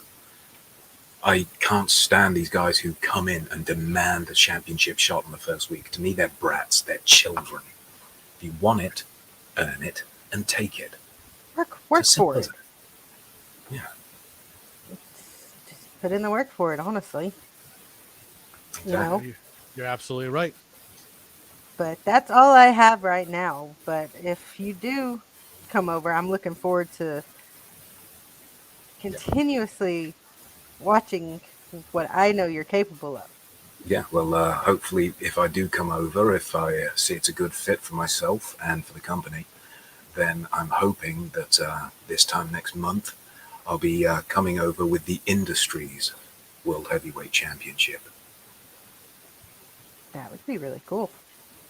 I can't stand these guys who come in and demand a championship shot in the first week. To me, they're brats. They're children. If you want it, earn it, and take it. Work It's as simple for it. as that. Yeah. Just put in the work for it, honestly. You know, You're absolutely right. but that's all I have right now. But if you do come over, I'm looking forward to continuously watching what I know you're capable of. Yeah, well, hopefully, if I do come over, if I see it's a good fit for myself and for the company, then I'm hoping that this time next month, I'll be coming over with the Industries World Heavyweight Championship. That would be really cool.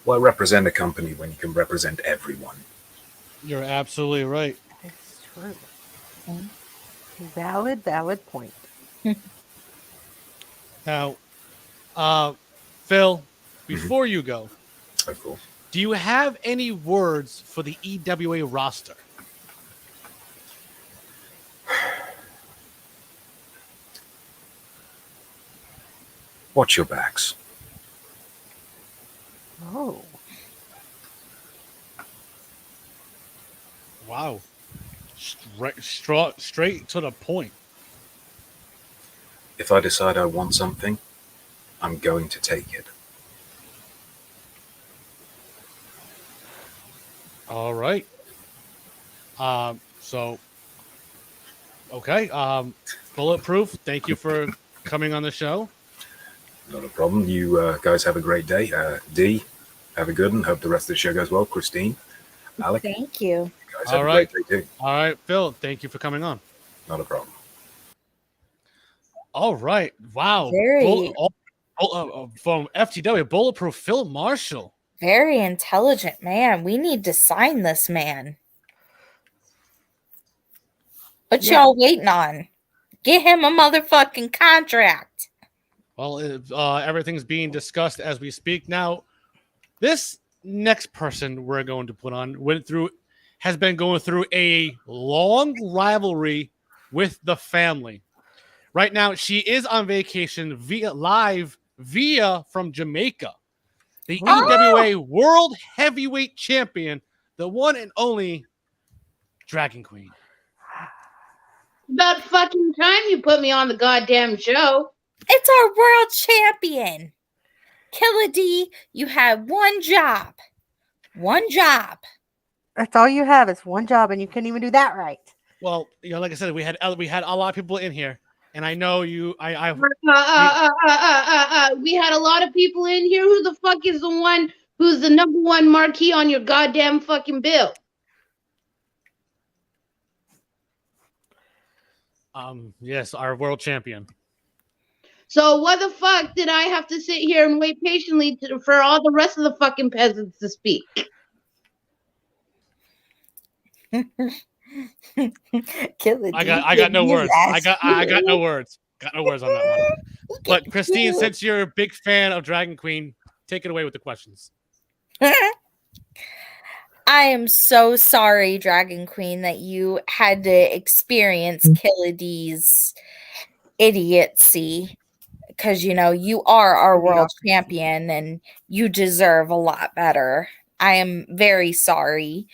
Why represent a company when you can represent everyone? You're absolutely right. That's true. Valid point. Now, Phil, before you go, Of course. do you have any words for the EWA roster? Watch your backs. Oh, Wow. Straight to the point. If I decide I want something, I'm going to take it. All right. Okay. Bulletproof, thank you for coming on the show. Not a problem. You guys have a great day. Dee, have a good one. Hope the rest of the show goes well. Christine, Alec, you Thank you. guys have All a right. great day too. All right, Phil, thank you for coming on. Not a problem. All right. Wow. Very- From FTW, Bulletproof, Phil Marshall. Very intelligent man. We need to sign this man. What Yeah. y'all waiting on? Get him a motherfucking contract. Well, everything's being discussed as we speak. Now, this next person we're going to put on has been going through a long rivalry with the family. Right now, she is on vacation via from Jamaica. The EWA World Heavyweight Champion, the one and only Dragon Queen. About fucking time you put me on the goddamn show. It's our world champion. Killer D, you had one job. One job. that's all you have is one job, and you couldn't even do that right. Well, like I said, we had a lot of people in here, and I know you. We had a lot of people in here. Who the fuck is the one who's the number one marquee on your goddamn fucking bill? Yes, our world champion. So what the fuck did I have to sit here and wait patiently for all the rest of the fucking peasants to speak? I got no words. I got no words. Got no words on that one. But Christine, since you're a big fan of Dragon Queen, take it away with the questions. I am so sorry, Dragon Queen, that you had to experience Killer D's idiocy. Because, you know, you are our world champion and you deserve a lot better. I am very sorry.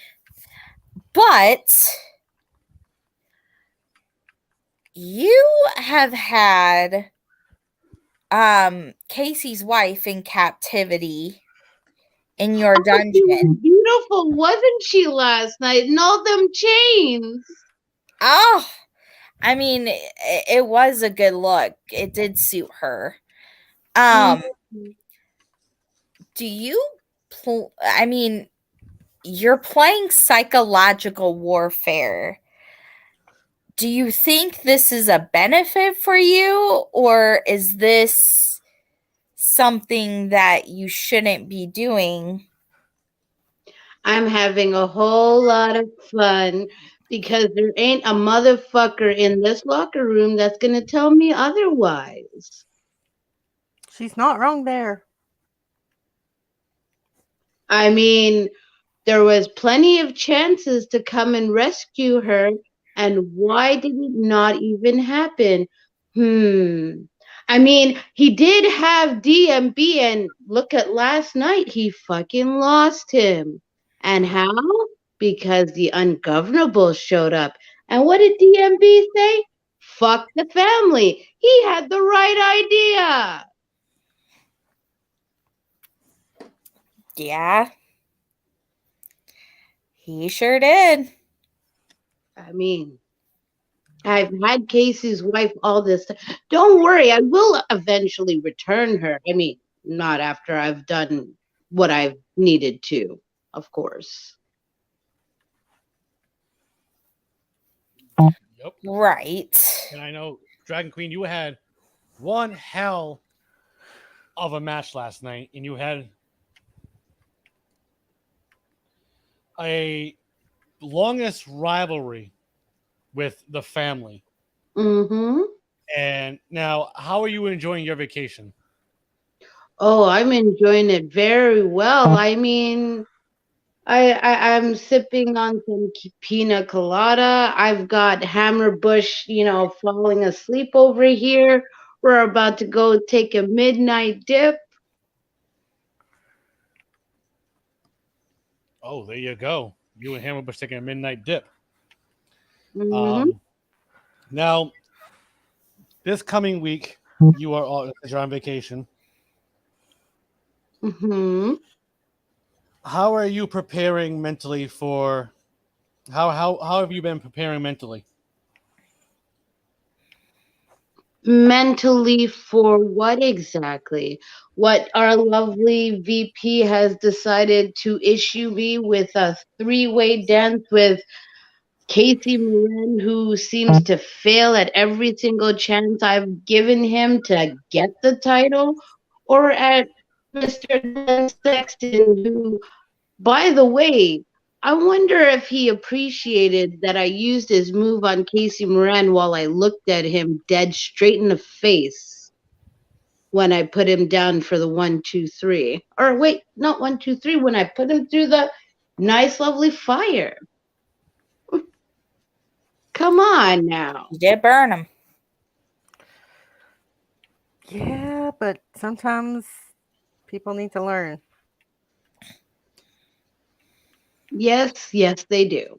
But you have had Casey's wife in captivity in your dungeon. She was beautiful, wasn't she, last night? And all them chains. Oh, I mean, it was a good look. It did suit her. Do you I mean, you're playing psychological warfare. Do you think this is a benefit for you, or is this something that you shouldn't be doing? I'm having a whole lot of fun because there ain't a motherfucker in this locker room that's going to tell me otherwise. She's not wrong there. I mean, there was plenty of chances to come and rescue her, and why did it not even happen? I mean, he did have DMB, and look at last night, he fucking lost him. And how? Because the ungovernable showed up. And what did DMB say? Fuck the family. He had the right idea. Yeah. He sure did. I mean, I've had Casey's wife all this time. Don't worry, I will eventually return her. I mean, not after I've done what I've needed to, of course. Yep. Right. And I know, Dragon Queen, you had one hell of a match last night, and you had a longest rivalry with the family. Mm-hmm. And now, how are you enjoying your vacation? Oh, I'm enjoying it very well. I mean, I'm sipping on some pina colada. I've got Hammerbush, falling asleep over here. We're about to go take a midnight dip. Oh, there you go. You and Hammerbush taking a midnight dip. Mm-hmm. Now, this coming week, you're on vacation. Mm-hmm. How are you preparing mentally for? How have you been preparing mentally? Mentally for what exactly? What our lovely VP has decided to issue me with a 3-way dance with Casey Moran, who seems to fail at every single chance I've given him to get the title, or at Mr. Glenn Sexton, who, by the way, I wonder if he appreciated that I used his move on Casey Moran while I looked at him dead straight in the face when I put him down for the 1, 2, 3. Or wait, not 1, 2, 3, when I put him through the nice, lovely fire. Come on now. You did burn him. Yeah, but sometimes people need to learn. Yes, they do.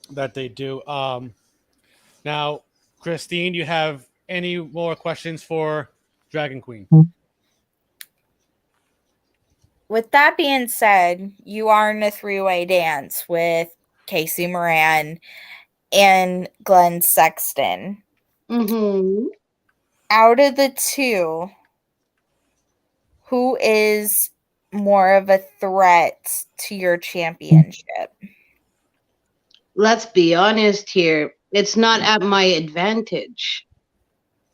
That they do. Now, Christine, do you have any more questions for Dragon Queen? With that being said, you are in a 3-way dance with Casey Moran and Glenn Sexton. Mm-hmm. Out of the two, who is more of a threat to your championship? Let's be honest here. It's not at my advantage.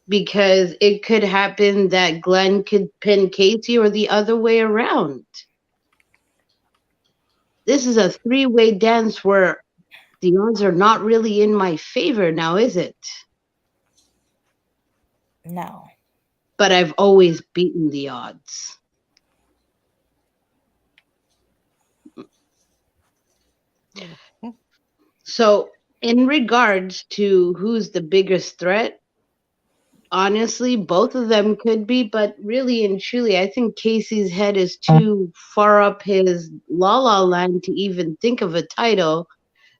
because it could happen that Glenn could pin Casey or the other way around. This is a three-way dance where the odds are not really in my favor now, is it? No. But I've always beaten the odds. So, in regards to who's the biggest threat, honestly, both of them could be, but really and truly, I think Casey's head is too far up his la-la land to even think of a title,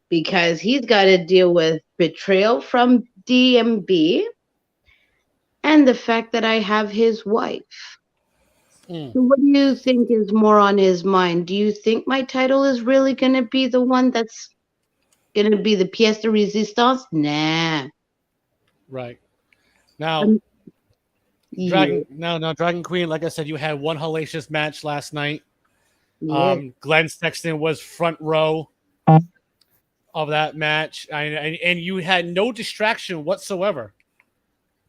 because he's got to deal with betrayal from DMB and the fact that I have his wife. So what do you think is more on his mind? Do you think my title is really going to be the one that's going to be the pièce de résistance? Nah. Right. Now, Yeah. Dragon Queen, like I said, you had one hellacious match last night. Yeah. Glenn Sexton was front row of that match, and you had no distraction whatsoever.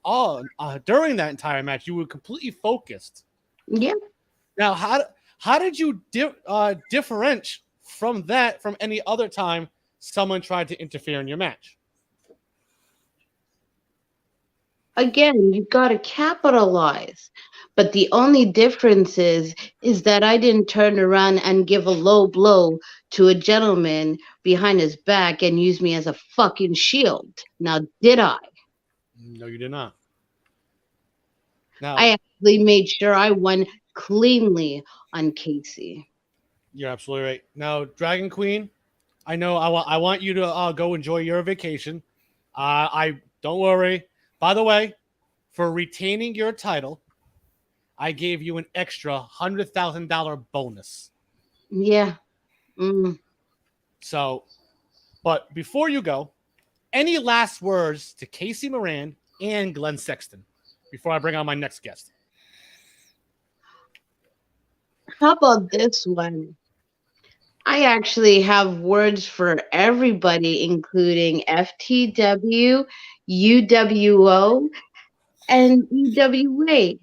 During that entire match, you were completely focused. Yeah. Now, how did you differentiate from that from any other time someone tried to interfere in your match? Again, you've got to capitalize. But the only difference is that I didn't turn around and give a low blow to a gentleman behind his back and use me as a fucking shield. Now, did I? No, you did not. Now, I actually made sure I won cleanly on Casey. You're absolutely right. Now, Dragon Queen, I know I want you to go enjoy your vacation. I don't worry. By the way, for retaining your title, I gave you an extra $100,000 bonus. Yeah. So, but before you go, any last words to Casey Moran and Glenn Sexton before I bring on my next guest? How about this one? I actually have words for everybody, including FTW, UWO, and EWA.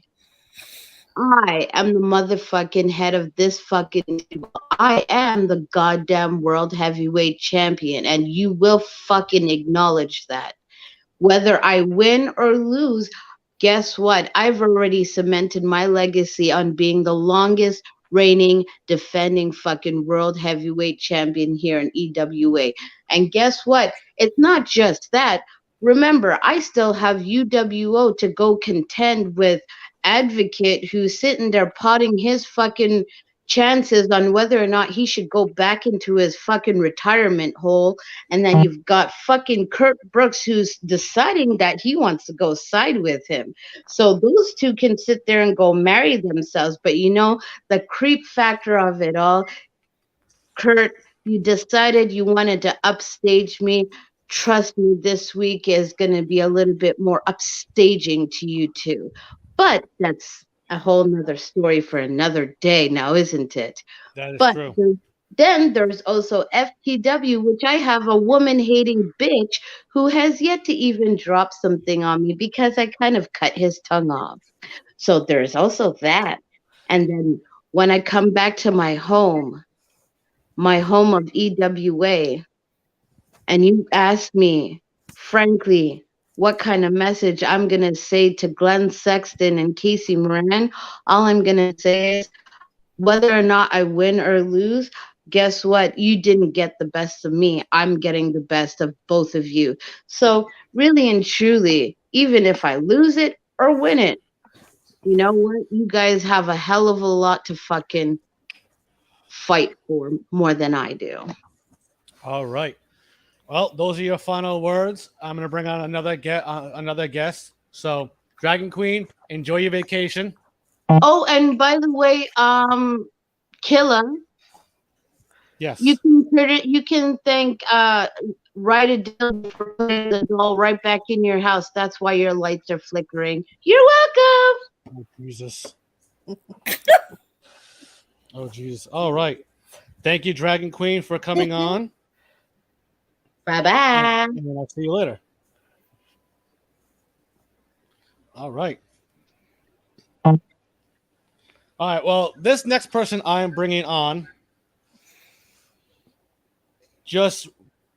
I am the motherfucking head of this fucking table. I am the goddamn world heavyweight champion, and you will fucking acknowledge that. Whether I win or lose, guess what? I've already cemented my legacy on being the longest reigning, defending fucking world heavyweight champion here in EWA. And guess what? It's not just that. Remember, I still have UWO to go contend with Advocate, who's sitting there potting his fucking chances on whether or not he should go back into his fucking retirement hole. And then you've got fucking Kurt Brooks, who's deciding that he wants to go side with him. So those two can sit there and go marry themselves. But you know, the creep factor of it all, Kurt, you decided you wanted to upstage me. Trust me, this week is going to be a little bit more upstaging to you too. But that's a whole nother story for another day now, isn't it? That is but true. Then there's also FTW, which I have a woman-hating bitch who has yet to even drop something on me because I kind of cut his tongue off. So there's also that. And then when I come back to my home of EWA, and you ask me, frankly, what kind of message I'm going to say to Glenn Sexton and Casey Moran, all I'm going to say is, whether or not I win or lose, guess what? You didn't get the best of me. I'm getting the best of both of you. So really and truly, even if I lose it or win it, you know what? You guys have a hell of a lot to fucking fight for more than I do. All right. Well, those are your final words. I'm going to bring on another guest. So, Dragon Queen, enjoy your vacation. Oh, and by the way, Killa. Yes. You can thank Ryder Dillon for putting the doll right back in your house. That's why your lights are flickering. You're welcome. Oh, Jesus. Oh, Jesus. All right. Thank you, Dragon Queen, for coming on. Bye-bye. And then I'll see you later. All right. All right. Well, this next person I am bringing on just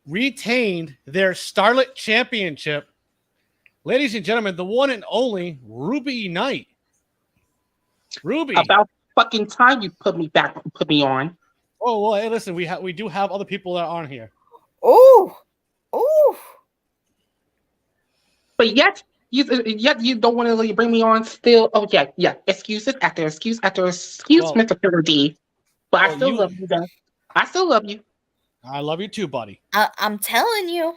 retained their Starlet Championship. Ladies and gentlemen, the one and only Ruby Knight. Ruby. About fucking time you put me on. Oh, well, hey, listen, we do have other people that aren't here. Oh. Oh. But yet you don't want to really bring me on still. Oh yeah. Excuses after excuse after excuse, Well, Mr. Killer D. But I well, still love you guys. I still love you. I love you too, buddy. I'm telling you,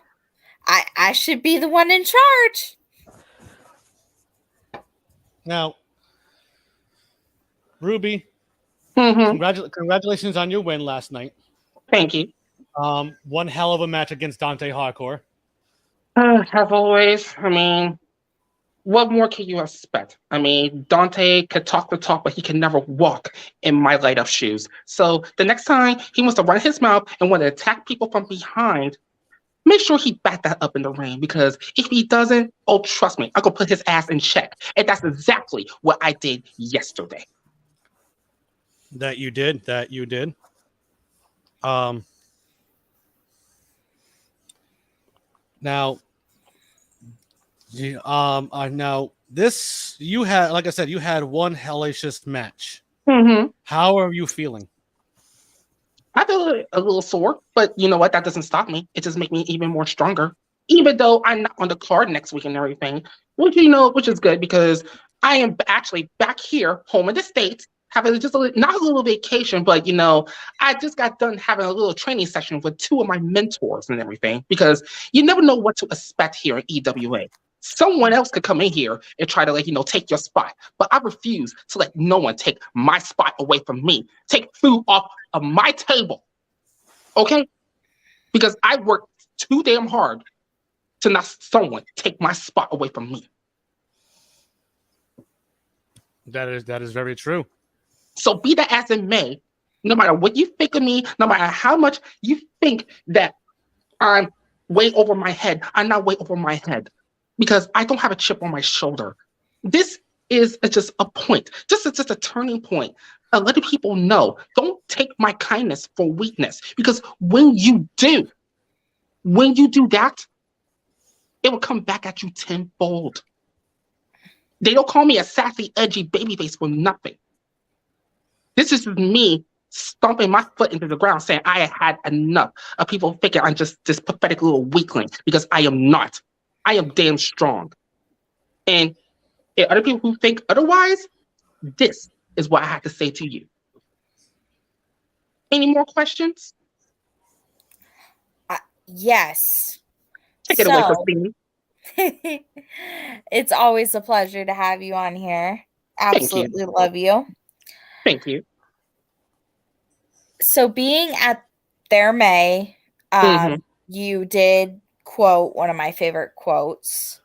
I should be the one in charge. Now, Ruby, congratulations on your win last night. Thank you. One hell of a match against Dante Hardcore. As always, I mean, what more can you expect? I mean, Dante could talk the talk, but he can never walk in my light up shoes. So the next time he wants to run his mouth and want to attack people from behind, make sure he back that up in the ring, because if he doesn't, oh, trust me, I'm going to put his ass in check. And that's exactly what I did yesterday. That you did. Now, now this, you had, like I said, you had one hellacious match. How are you feeling? I feel a little sore, but you know what? That doesn't stop me. It just makes me even more stronger. Even though I'm not on the card next week and everything, which is good, because I am actually back here, home in the States, having just not a little vacation, but I just got done having a little training session with two of my mentors and everything, because you never know what to expect here in EWA. Someone else could come in here and try to take your spot, but I refuse to let no one take my spot away from me. Take food off of my table, okay? Because I worked too damn hard to not someone take my spot away from me. That is very true. So be that as it may, no matter what you think of me, no matter how much you think that I'm way over my head, I'm not way over my head, because I don't have a chip on my shoulder. This is just a point, just a turning point. Letting people know, don't take my kindness for weakness, because when you do that, it will come back at you tenfold. They don't call me a sassy, edgy babyface for nothing. This is me stomping my foot into the ground, saying I had enough of people thinking I'm just this pathetic little weakling, because I am not. I am damn strong. And if other people who think otherwise, this is what I have to say to you. Any more questions? Yes. Take it away, Christine. It's always a pleasure to have you on here. Absolutely love you. Thank you. So being at their May, you did quote one of my favorite quotes.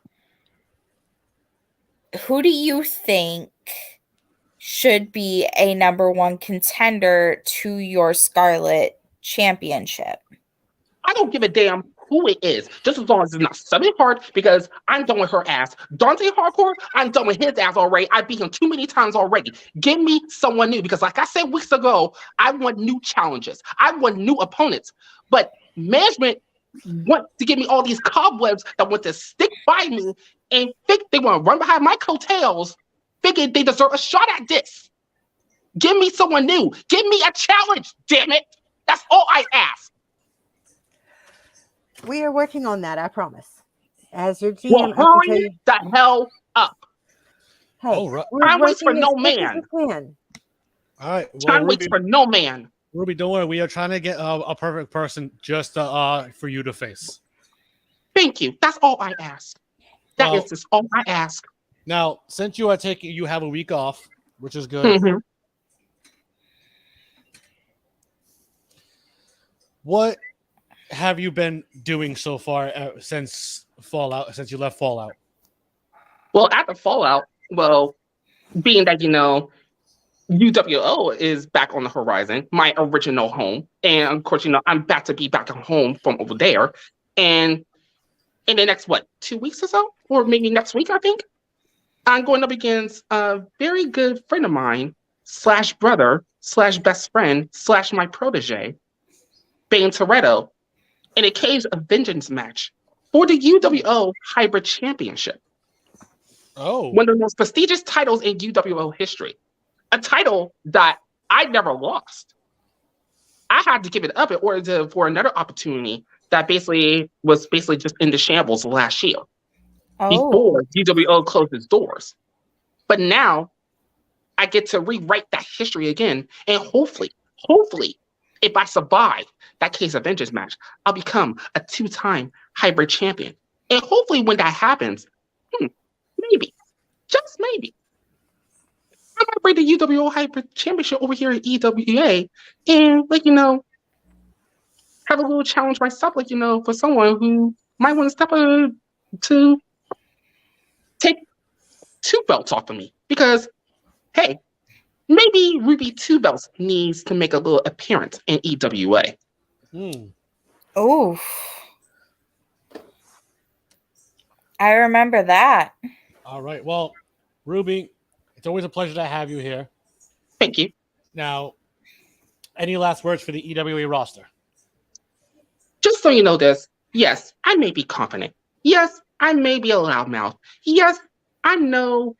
Who do you think should be a number one contender to your Scarlet Championship? I don't give a damn who it is, just as long as it's not Southern Heart, because I'm done with her ass. Dante Hardcore, I'm done with his ass already. I beat him too many times already. Give me someone new, because like I said weeks ago, I want new challenges. I want new opponents. But management want to give me all these cobwebs that want to stick by me and think they want to run behind my coattails, thinking they deserve a shot at this. Give me someone new. Give me a challenge, damn it. That's all I ask. We are working on that, I promise. As your GM, well, hurry the hell up. Hey, time waits for no man. All right. Well, time waits for no man. Ruby, don't worry. We are trying to get a perfect person just for you to face. Thank you. That's all I ask. That is just all I ask. Now, since you have a week off, which is good. What have you been doing so far since Fallout? Since you left Fallout? Well, after Fallout, being that UWO is back on the horizon, my original home, and of course, I'm back to be back at home from over there, and in the next 2 weeks or so, or maybe next week, I think, I'm going up against a very good friend of mine, slash brother, slash best friend, slash my protege, Bane Toretto, in a Cage of Vengeance match for the UWO Hybrid Championship. Oh. One of the most prestigious titles in UWO history. A title that I never lost. I had to give it up in order for another opportunity that was just in the shambles last year. Before UWO closed its doors. But now I get to rewrite that history again. And hopefully, if I survive that Case of Vengeance match, I'll become a 2-time hybrid champion. And hopefully when that happens, maybe, just maybe, I might bring the UWO Hybrid Championship over here at EWA and, have a little challenge myself, for someone who might want to step to take 2 belts off of me. Because, hey, maybe Ruby 2 belts needs to make a little appearance in EWA. Oh, I remember that. All right. Well, Ruby, it's always a pleasure to have you here. Thank you. Now, any last words for the EWA roster? Just so you know this, yes, I may be confident. Yes, I may be a loudmouth. Yes, I know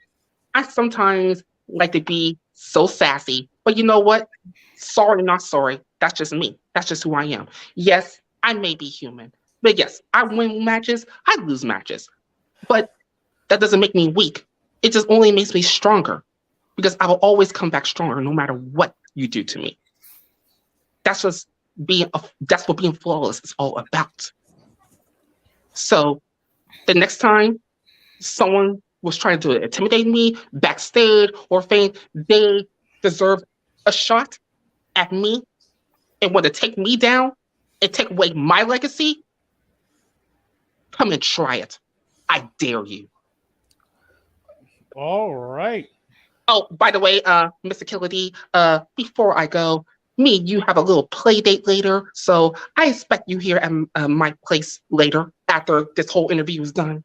I sometimes like to be so sassy, but you know what? Sorry, not sorry. That's just me. That's just who I am. Yes, I may be human. But yes, I win matches, I lose matches. But that doesn't make me weak. It just only makes me stronger. Because I will always come back stronger no matter what you do to me. That's what being flawless is all about. So the next time someone was trying to intimidate me backstage or think they deserve a shot at me and want to take me down and take away my legacy, come and try it. I dare you. All right. Oh, by the way, Mr. Killer D, before I go, you have a little play date later, so I expect you here at my place later after this whole interview is done.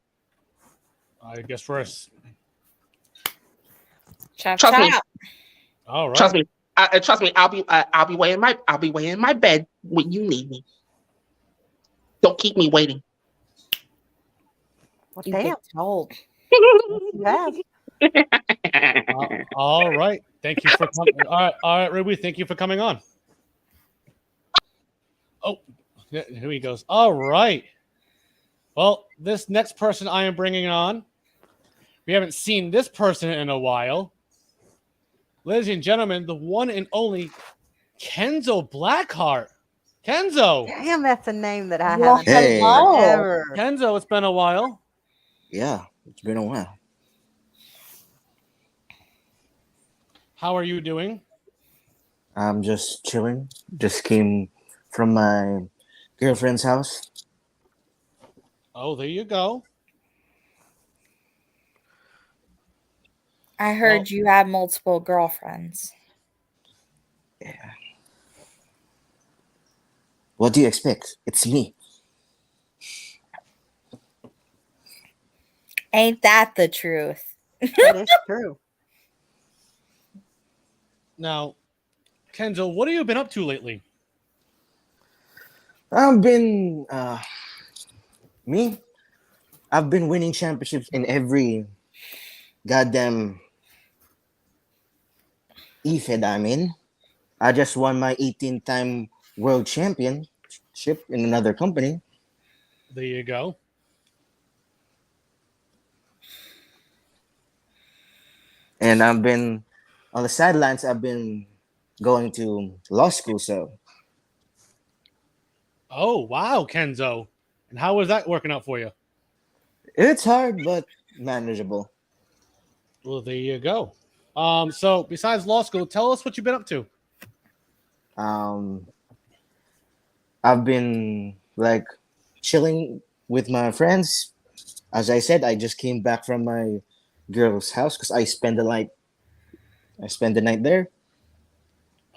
I guess first. Trust me. All right. Trust me. I'll be waiting in my bed when you need me. Don't keep me waiting. Well, You damn. get told. You have. All right. Thank you for coming. All right, Ruby. Thank you for coming on. Oh, here he goes. All right. Well, this next person I am bringing on, we haven't seen this person in a while. Ladies and gentlemen, the one and only Kenzo Blackheart. Kenzo. Damn, that's a name that I Well, haven't Hey. heard ever. Kenzo, it's been a while. Yeah, it's been a while. How are you doing? I'm just chilling. Just came from my girlfriend's house. Oh, there you go. I heard you have multiple girlfriends. Yeah. What do you expect? It's me. Ain't that the truth? That is true. Now, Kenzo, what have you been up to lately? I've been I've been winning championships in every goddamn EFED I'm in. I just won my 18th-time world championship in another company. There you go. And I've been on the sidelines. I've been going to law school, so Oh, wow, Kenzo. And how was that working out for you? it's hard but manageable. Well, there you go. So besides law school, tell us what you've been up to. I've been like chilling with my friends. As I said, I just came back from my girl's house because I spend the night there.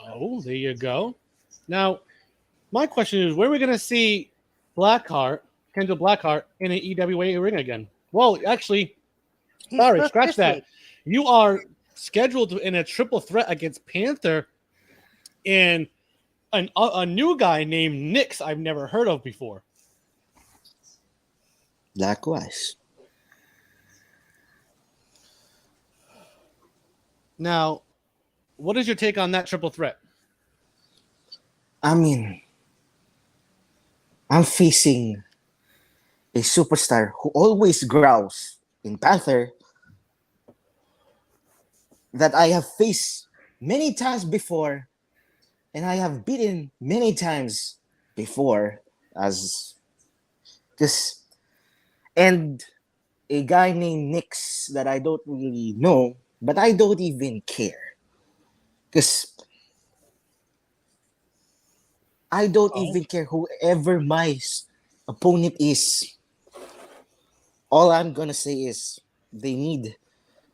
Oh, there you go. Now, my question is, where are we going to see Blackheart, Kenzo Blackheart, in an EWA ring again? Well, actually, Sorry, booked scratch this that. week. You are scheduled in a triple threat against Panther and a new guy named Nix I've never heard of before. Likewise. Now, what is your take on that triple threat? I mean, I'm facing a superstar who always growls in Panther that I have faced many times before and I have beaten many times before and a guy named Nix that I don't really know, but I don't even care. Because I don't even care whoever my opponent is. All I'm gonna say is they need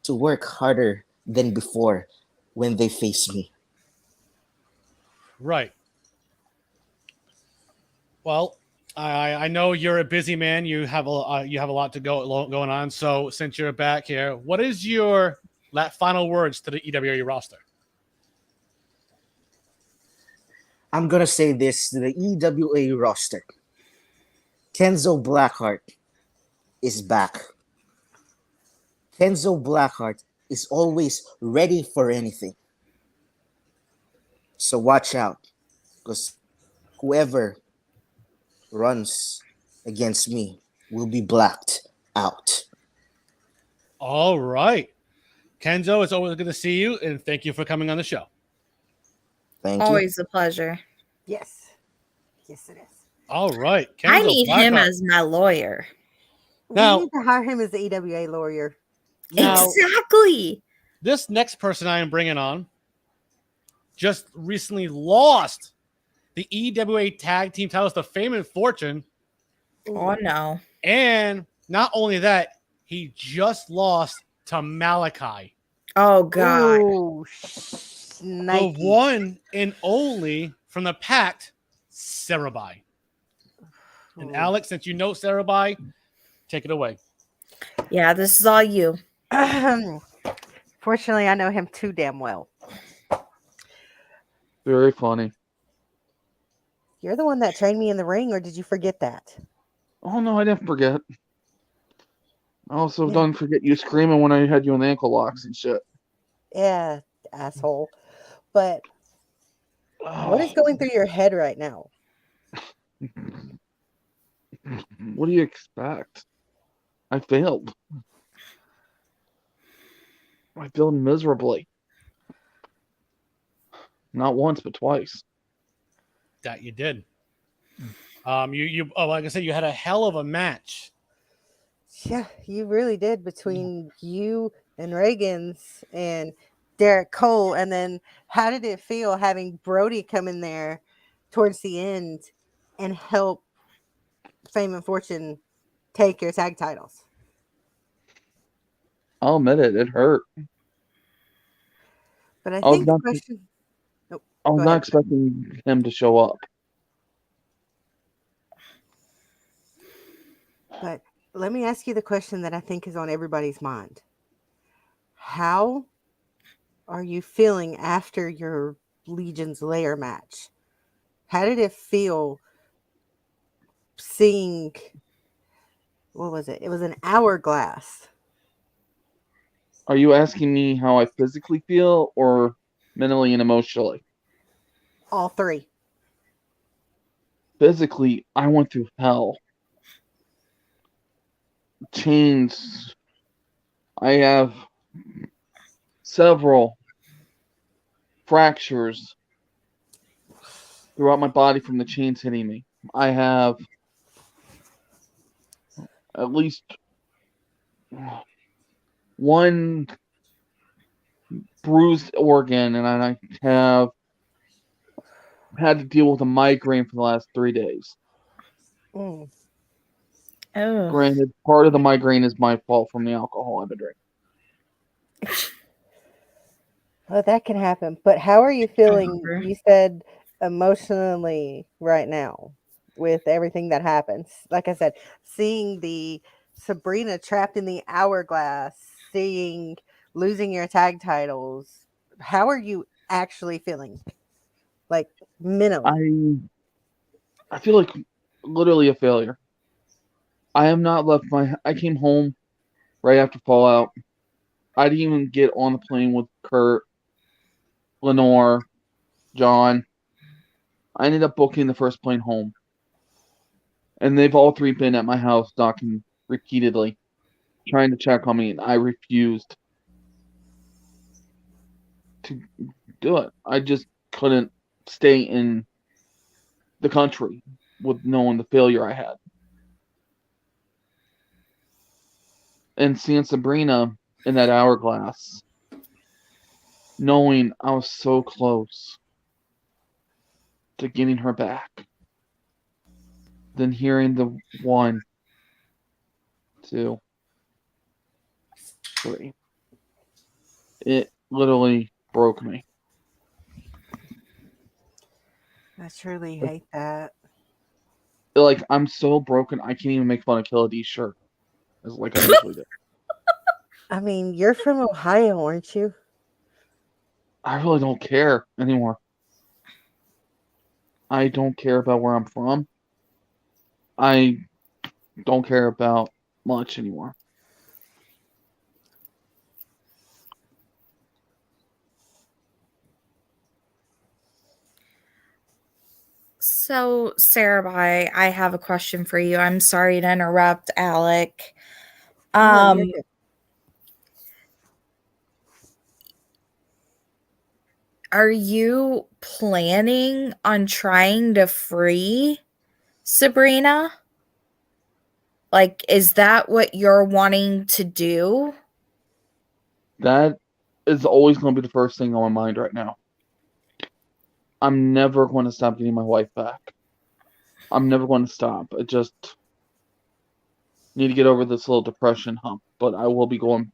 to work harder than before when they face me. Right. Well, I know you're a busy man. You have a lot to going on. So since you're back here, what is your final words to the EWA roster? I'm gonna say this to the EWA roster. Kenzo Blackheart is back. Kenzo Blackheart is always ready for anything. So watch out, because whoever runs against me will be blacked out. All right. Kenzo, it's always good to see you, and thank you for coming on the show. Thank Always a pleasure. Yes. Yes, it is. All right. I Kenzo need him Blackheart. as my lawyer. Now- we need to hire him as the EWA lawyer. Now- Exactly. This next person I am bringing on just recently lost the EWA tag team titles to Fame and Fortune. Oh no. And not only that, he just lost to Malachi. Oh god. Ooh, The one and only from the Pact, Sarabai. And Alex, since you know Sarabai, take it away. Yeah, this is all you. Fortunately, I know him too damn well. Very funny. You're the one that trained me in the ring, or did you forget that? Oh no, I didn't forget. I also don't forget you screaming when I had you in the ankle locks and shit. Yeah, asshole. But what is going through your head right now? What do you expect? I failed. I failed miserably. Not once, but twice. That you did. Like I said, you had a hell of a match. Yeah, you really did between you and Reagan's and Derek Cole. And then how did it feel having Brody come in there towards the end and help Fame and Fortune take your tag titles? I'll admit it, it hurt. But I I was think the not- question. Nope, I was go not ahead. expecting him to show up. But let me ask you the question that I think is on everybody's mind. How are you feeling after your Legion's Lair match? How did it feel seeing, what was it? It was an hourglass. Are you asking me how I physically feel or mentally and emotionally? All three. Physically, I went through hell. Chains. I have several fractures throughout my body from the chains hitting me. I have at least one bruised organ, and I have had to deal with a migraine for the last 3 days. Mm. Oh. Granted, part of the migraine is my fault from the alcohol I've been drinking. Well, that can happen. But how are you feeling? Remember. You said emotionally right now with everything that happens. Like I said, seeing the Sabrina trapped in the hourglass seeing losing your tag titles, how are you actually feeling? Like mentally? I feel like literally a failure. I have not left I came home right after Fallout. I didn't even get on the plane with Kurt, Lenore, John. I ended up booking the first plane home. And they've all three been at my house knocking repeatedly, trying to check on me, and I refused to do it. I just couldn't stay in the country with knowing the failure I had. And seeing Sabrina in that hourglass, knowing I was so close to getting her back, then hearing the 1, 2, 3, it literally broke me. I truly hate that. Like, I'm so broken, I can't even make fun of Killa D's shirt. As like I usually do. I mean, you're from Ohio, aren't you? I really don't care anymore. I don't care about where I'm from. I don't care about much anymore. So, Sarah, I have a question for you. I'm sorry to interrupt, Alec. No, you're good. Are you planning on trying to free Sabrina? Like, is that what you're wanting to do? That is always going to be the first thing on my mind right now. I'm never going to stop getting my wife back. I'm never going to stop. I just need to get over this little depression hump, but I will be going.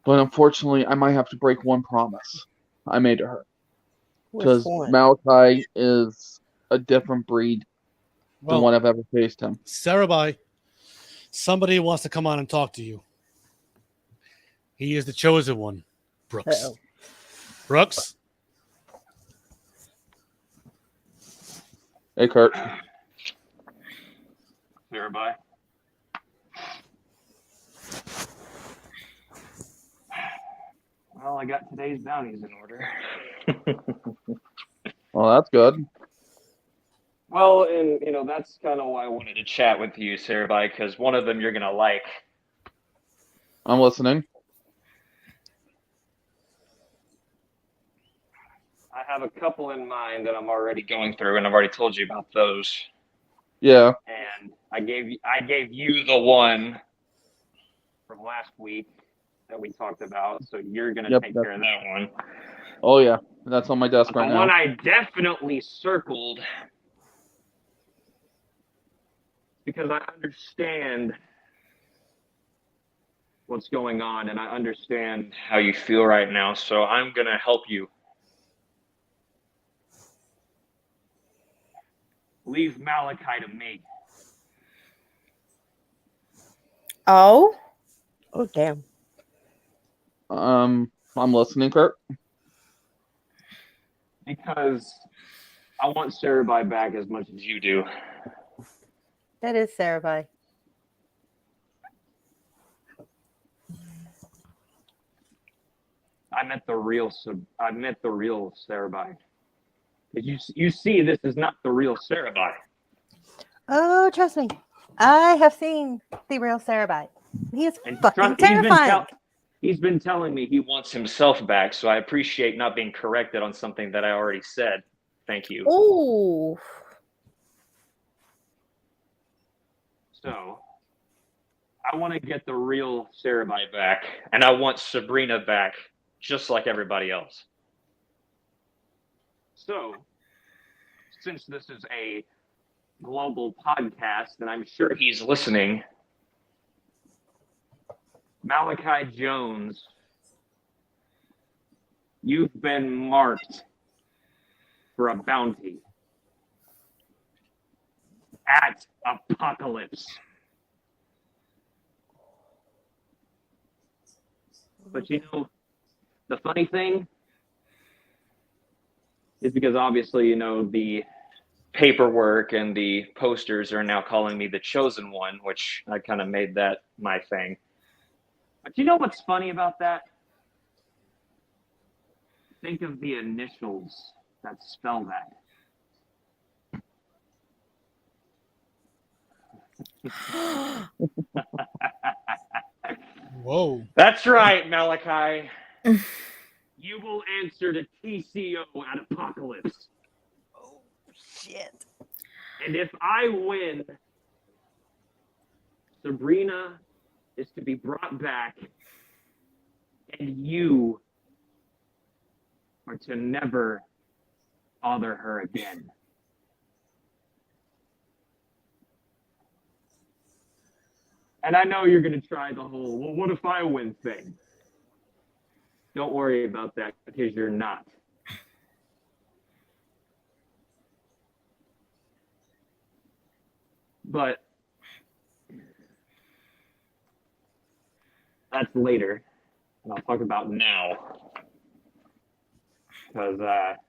But unfortunately, I might have to break one promise I made to her. Because Malachi is a different breed than what I've ever faced him. Sarah, somebody wants to come on and talk to you. He is the chosen one, Brooks. Uh-oh. Brooks? Hey, Kurt. Sarah. Well, I got today's bounties in order. Well, that's good. Well, and that's kind of why I wanted to chat with you, Sarah, because one of them you're gonna like. I'm listening. I have a couple in mind that I'm already going through, and I've already told you about those. Yeah. And I gave you the one from last week that we talked about, so you're gonna take care of that one. Oh yeah, that's on my desk right now. The one I definitely circled because I understand what's going on and I understand how you feel right now, so I'm gonna help you. Leave Malachi to me. Oh? Oh, damn. I'm listening, Kurt. Because I want Sarah back as much as you do. That is Sarah. I met the real Sarah. You see, this is not the real Sarah. Oh, trust me. I have seen the real Sarah. He is fucking terrifying. He's been telling me he wants himself back, so I appreciate not being corrected on something that I already said. Thank you. Ooh. So, I want to get the real Sarah back, and I want Sabrina back, just like everybody else. So, since this is a global podcast, and I'm sure he's listening, Malachi Jones, you've been marked for a bounty at Apocalypse. But you know, the funny thing is because obviously, you know, the paperwork and the posters are now calling me the chosen one, which I kind of made that my thing. But you know what's funny about that? Think of the initials that spell that. Whoa. That's right, Malachi. You will answer to TCO at Apocalypse. Oh, shit. And if I win, Sabrina is to be brought back, and you are to never bother her again. And I know you're going to try the whole, well, what if I win thing? Don't worry about that, because you're not. But that's later, and I'll talk about now. Because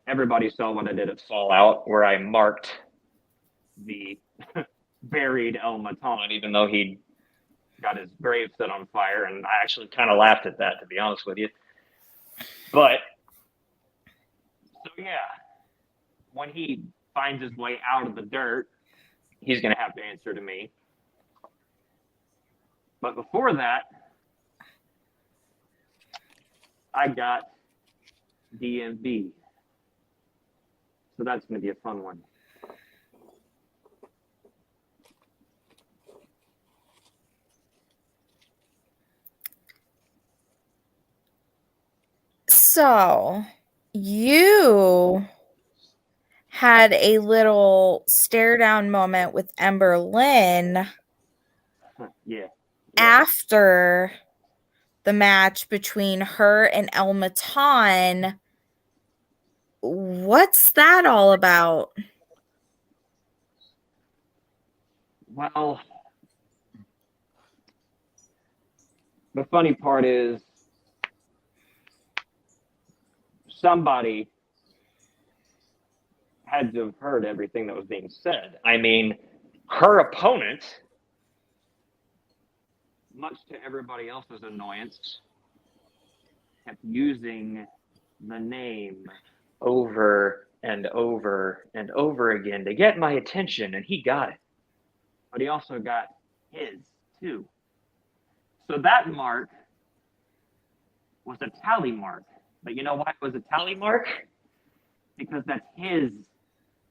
everybody saw what I did at Fallout, where I marked the buried El Matan, even though he got his grave set on fire, and I actually kind of laughed at that, to be honest with you. But, so yeah, when he finds his way out of the dirt, he's going to have to answer to me. But before that, I got DMV. So that's going to be a fun one. So, you had a little stare down moment with Ember Lynn Yeah. after the match between her and El Matan. What's that all about? Well, the funny part is somebody had to have heard everything that was being said. I mean, her opponent, much to everybody else's annoyance, kept using the name over and over and over again to get my attention, and he got it. But he also got his, too. So that mark was a tally mark. But you know why it was a tally mark? Because that's his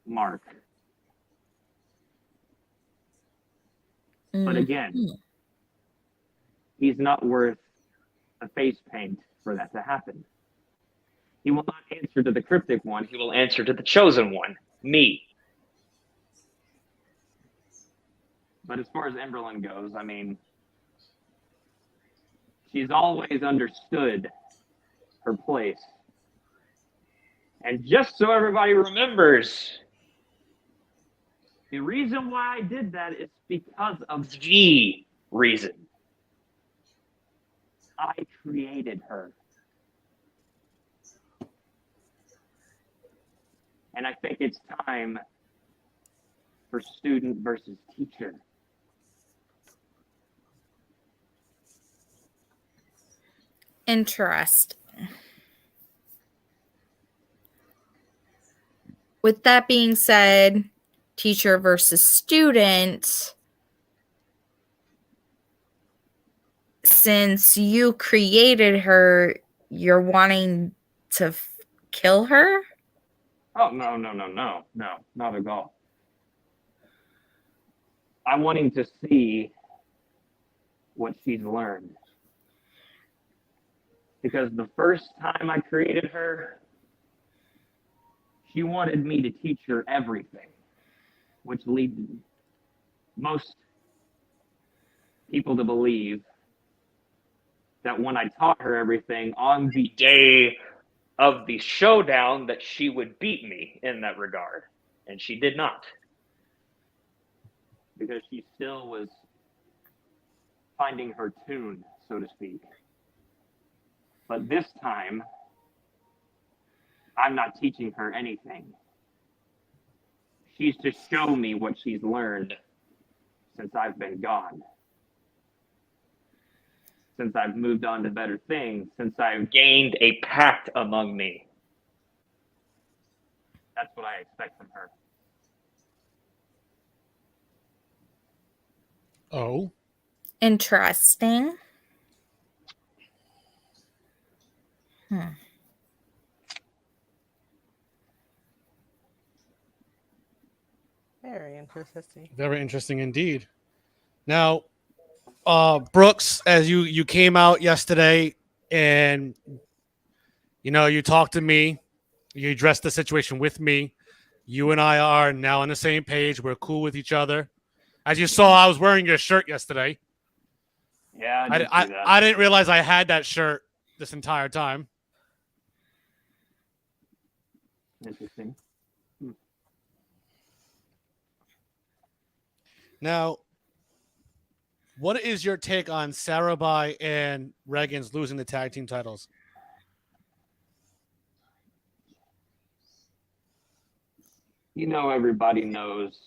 mark. But again, he's not worth a face paint for that to happen. He will not answer to the cryptic one. He will answer to the chosen one, me. But as far as Emberlyn goes, I mean, she's always understood her place. And just so everybody remembers, the reason why I did that is because of the reason. I created her. And I think it's time for student versus teacher. Interesting. With that being said, teacher versus student, since you created her, you're wanting to kill her? Oh, no, not at all. I'm wanting to see what she's learned. Because the first time I created her, she wanted me to teach her everything, which leads most people to believe that when I taught her everything on the day of the showdown, that she would beat me in that regard. And she did not. Because she still was finding her tune, so to speak. But this time, I'm not teaching her anything. She's to show me what she's learned since I've been gone. Since I've moved on to better things, since I've gained a pact among me. That's what I expect from her. Oh. Interesting. Very interesting. Very interesting indeed. Now, Brooks, as you came out yesterday and you talked to me, you addressed the situation with me. You and I are now on the same page. We're cool with each other. As you saw, I was wearing your shirt yesterday. Yeah, I didn't realize I had that shirt this entire time. Interesting. Now, what is your take on Sarabhai and Regan's losing the tag team titles? Everybody knows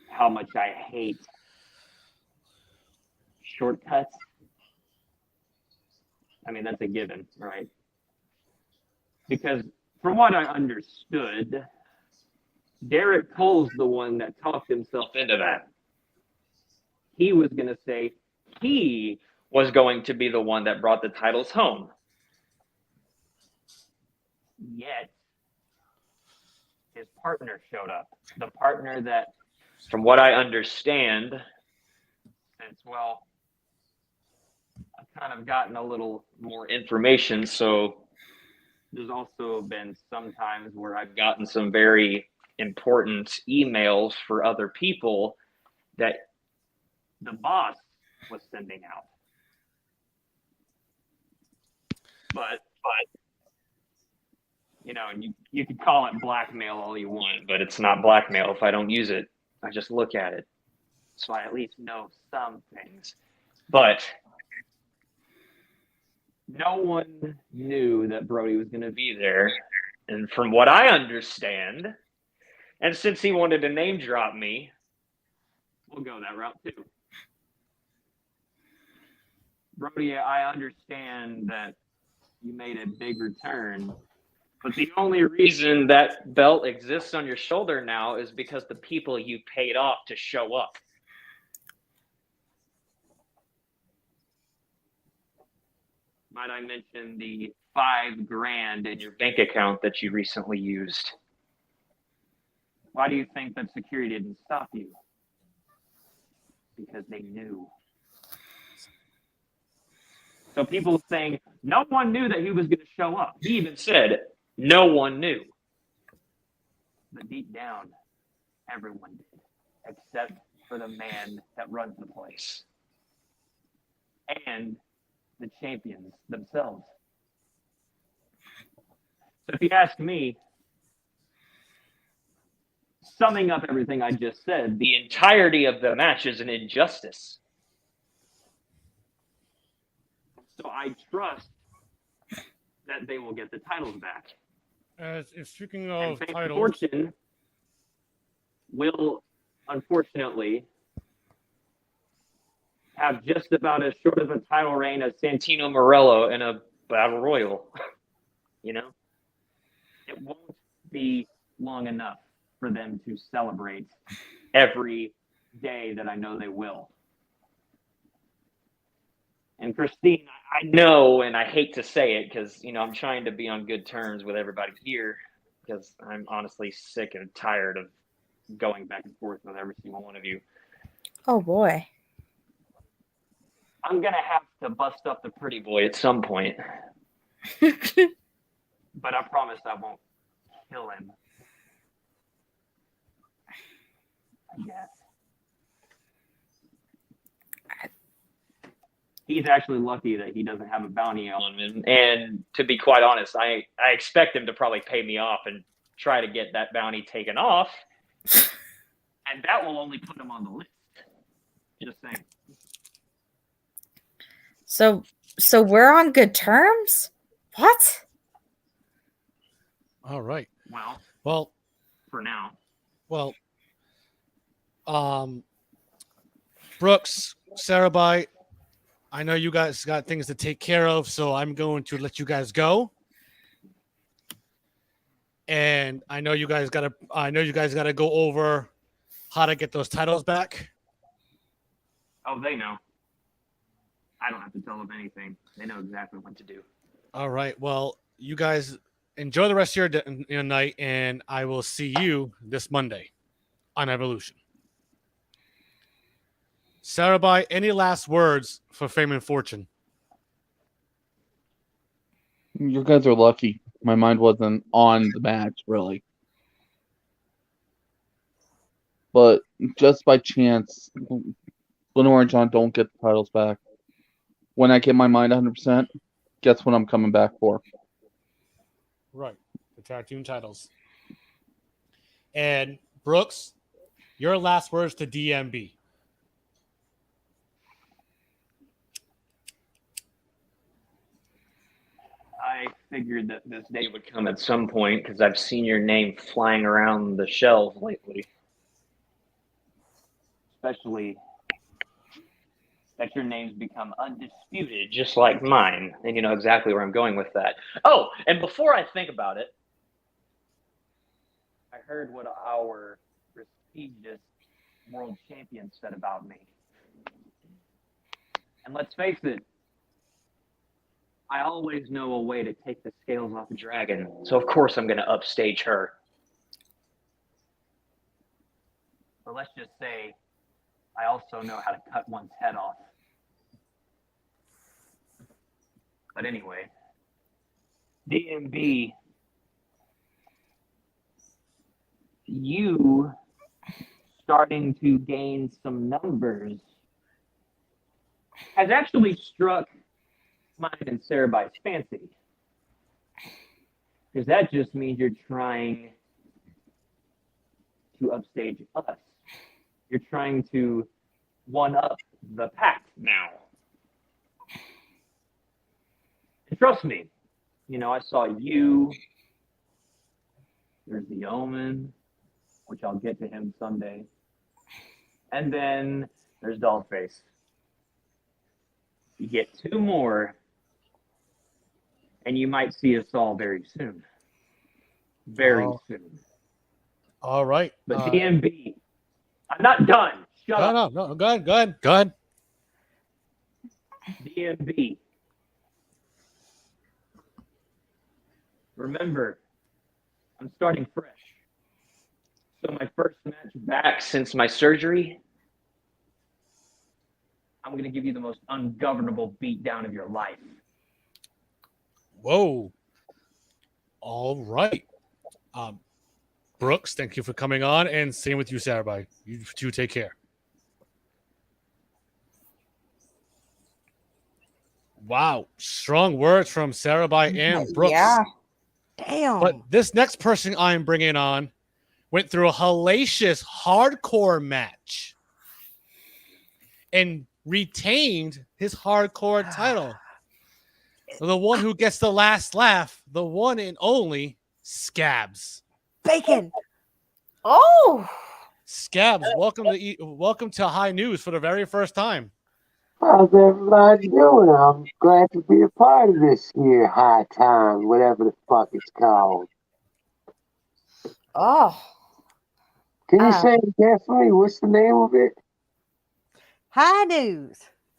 how much I hate shortcuts. I mean, that's a given, right? Because from what I understood, Derek Cole's the one that talked himself into that. He was going to say he was going to be the one that brought the titles home. Yet, his partner showed up. The partner that, from what I understand, since, well, I've kind of gotten a little more information, so there's also been some times where I've gotten some very important emails for other people that the boss was sending out. But you could call it blackmail all you want, but it's not blackmail if I don't use it. I just look at it. So I at least know some things. But no one knew that Brody was going to be there. And from what I understand, and since he wanted to name drop me, we'll go that route too. Brody, I understand that you made a big return, but the only reason that belt exists on your shoulder now is because the people you paid off to show up. Might I mention the $5,000 in your bank account that you recently used? Why do you think that security didn't stop you? Because they knew. So people saying, no one knew that he was going to show up. He even said, no one knew. But deep down, everyone did, except for the man that runs the place. And the champions themselves. So if you ask me, summing up everything I just said, the entirety of the match is an injustice. So I trust that they will get the titles back. Speaking of and titles, Fortune will, unfortunately, have just about as short of a title reign as Santino Morello in a battle royal. It won't be long enough for them to celebrate every day that I know they will. And Christine, I know, and I hate to say it because, I'm trying to be on good terms with everybody here because I'm honestly sick and tired of going back and forth with every single one of you. Oh, boy. I'm going to have to bust up the pretty boy at some point. But I promise I won't kill him. I guess. He's actually lucky that he doesn't have a bounty on him. And to be quite honest, I expect him to probably pay me off and try to get that bounty taken off. And that will only put him on the list. Just saying. So So we're on good terms? What? All right. Well, Well, for now. well, Brooks, Sarahby, I know you guys got things to take care of, so I'm going to let you guys go. And I know you guys gotta go over how to get those titles back. Oh, they know. I don't have to tell them anything. They know exactly what to do. All right. Well, you guys enjoy the rest of your night, and I will see you this Monday on Evolution. Sarahby, any last words for Fame and Fortune? You guys are lucky. My mind wasn't on the match, really. But just by chance, Lenore and John don't get the titles back. When I get my mind 100%, guess what I'm coming back for? Right. The tag team titles. And Brooks, your last words to DMB. I figured that this day would come at some point because I've seen your name flying around the shelves lately. Especially that your name's become undisputed, just like mine. And you know exactly where I'm going with that. Oh, and before I think about it, I heard what our prestigious world champion said about me. And let's face it, I always know a way to take the scales off a dragon. So of course I'm going to upstage her. But let's just say I also know how to cut one's head off. But anyway, DMB, you starting to gain some numbers has actually struck mine and Sarahby's fancy. Because that just means you're trying to upstage us. You're trying to one-up the pack now. And trust me, you know, I saw you. There's the Omen, which I'll get to him someday. And then there's Dollface. You get two more, and you might see us all very soon. Very soon. All right. But DMB, I'm not done. Shut up. No. Go ahead. DMB. Remember, I'm starting fresh. So my first match back since my surgery, I'm going to give you the most ungovernable beatdown of your life. Whoa. All right. Brooks, thank you for coming on, and same with you, Sarahby. You two take care. Wow. Strong words from Sarahby and Brooks. Yeah. Damn. But this next person I'm bringing on went through a hellacious hardcore match and retained his hardcore title. The one who gets the last laugh, the one and only Scabs. Bacon. Oh, Scabs, welcome to High News for the very first time. How's everybody doing? I'm glad to be a part of this here high time, whatever the fuck it's called. oh. Can you say it again for me? What's the name of it? High News.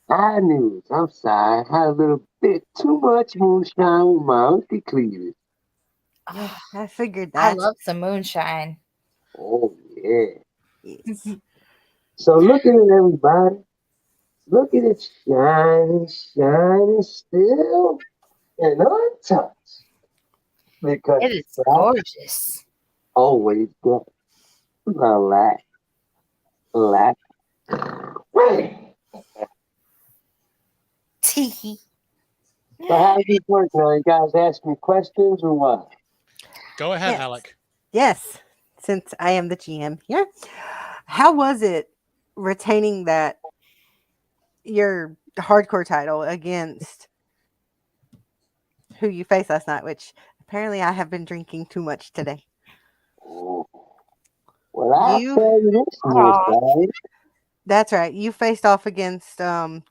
High News. I'm sorry. I had a little bit too much moonshine with my Uncle Cletus. Yeah, I figured I that. love some moonshine. Oh, yeah. Yes. So looking at everybody, look at it shining still and untouched. Because It is that gorgeous. always got the lack. Tee. So how's this work now? You guys ask me questions or what? Go ahead, Yes. Alec. Yes, since I am the GM here. How was it retaining your hardcore title against who you faced last night, which apparently I have been drinking too much today. Well, I'll tell you this much, right? That's right. You faced off against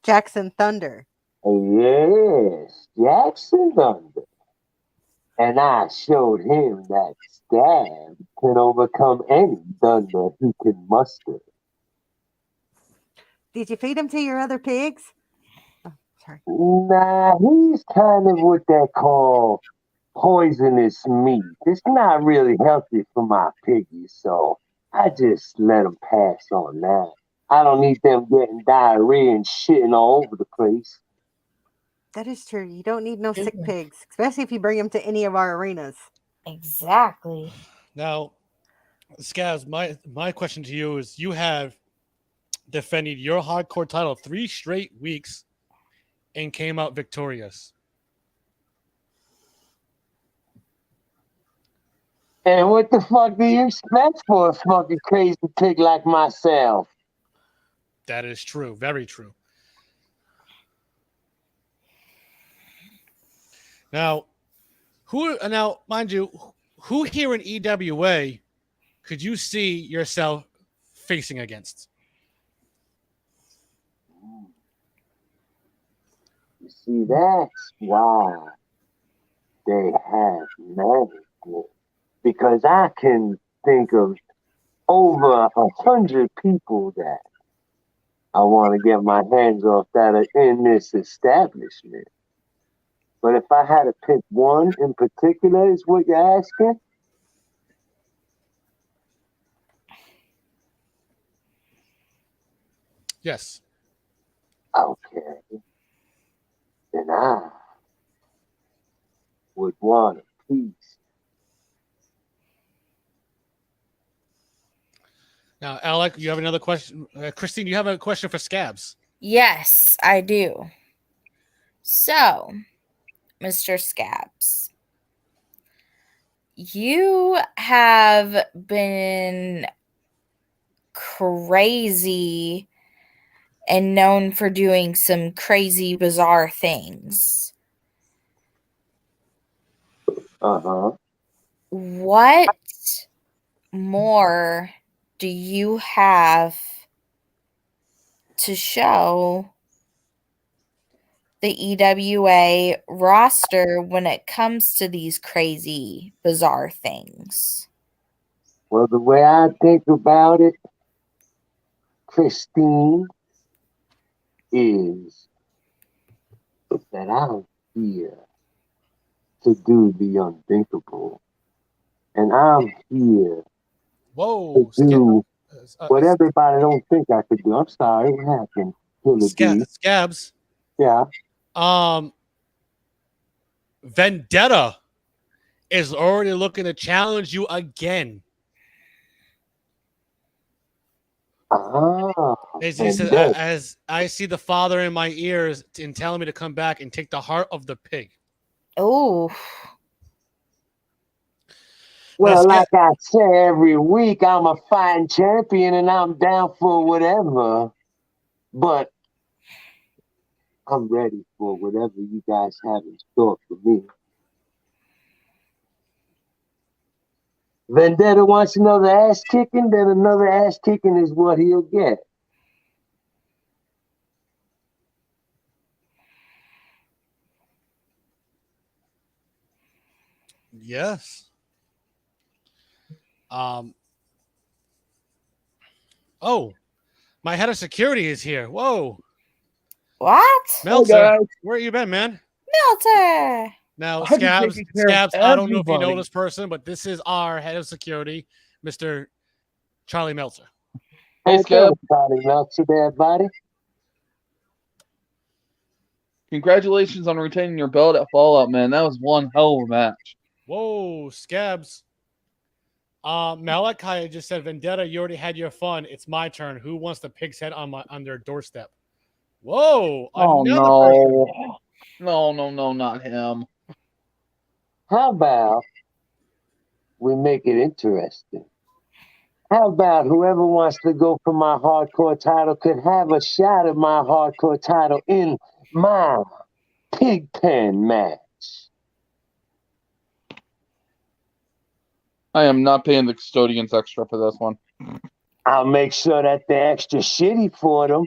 Jackson Thunder. Yes, Jackson Thunder. And I showed him that Scab can overcome any thunder he can muster. Did you feed him to your other pigs? Nah, he's kind of what they call poisonous meat. It's not really healthy for my piggies, so I just let them pass on that. I don't need them getting diarrhea and shitting all over the place. That is true. You don't need no sick pigs, especially if you bring them to any of our arenas. Exactly. Now, Scabs, my question to you is: you have defended your hardcore title 3 straight weeks and came out victorious. And what the fuck do you expect for a fucking crazy pig like myself? That is true. Very true. Now, mind you, who here in EWA could you see yourself facing against? You see, that's why they have management. Because I can think of over 100 people that I want to get my hands off that are in this establishment. But if I had to pick one in particular, is what you're asking? Yes. Okay. Then I would want a piece. Now, Alec, you have another question? Christine, you have a question for Scabs? Yes, I do. So, Mr. Scabs, you have been crazy and known for doing some crazy, bizarre things. Uh-huh. What more do you have to show the EWA roster when it comes to these crazy, bizarre things? Well, the way I think about it, Christine, is that I'm here to do the unthinkable. And I'm here Whoa, to do what everybody don't think I could do. I'm sorry, what happened? Scabs. Yeah. Vendetta is already looking to challenge you again. As he said, as I see the father in my ears in telling me to come back and take the heart of the pig. Oh. Well, like I say every week, I'm a fighting champion and I'm down for whatever. But I'm ready for whatever you guys have in store for me. Vendetta wants another ass kicking, then another ass kicking is what he'll get. Yes. Oh, my head of security is here. Whoa. What? Meltzer, where you been, man? Meltzer. Now, I've been Scabs, taking care of I don't know if you know everybody. this person, but this is our head of security, Mr. Charlie Meltzer. Hey, Scab. Charlie Meltzer there, buddy. Congratulations on retaining your belt at Fallout, man. That was one hell of a match. Whoa, Scabs. Malachi just said, Vendetta, you already had your fun. It's my turn. Who wants the pig's head on their doorstep? Whoa. Oh, another no. person. No, not him. How about we make it interesting? How about whoever wants to go for my hardcore title could have a shot at my hardcore title in my pig pen match? I am not paying the custodians extra for this one. I'll make sure that they're extra shitty for them.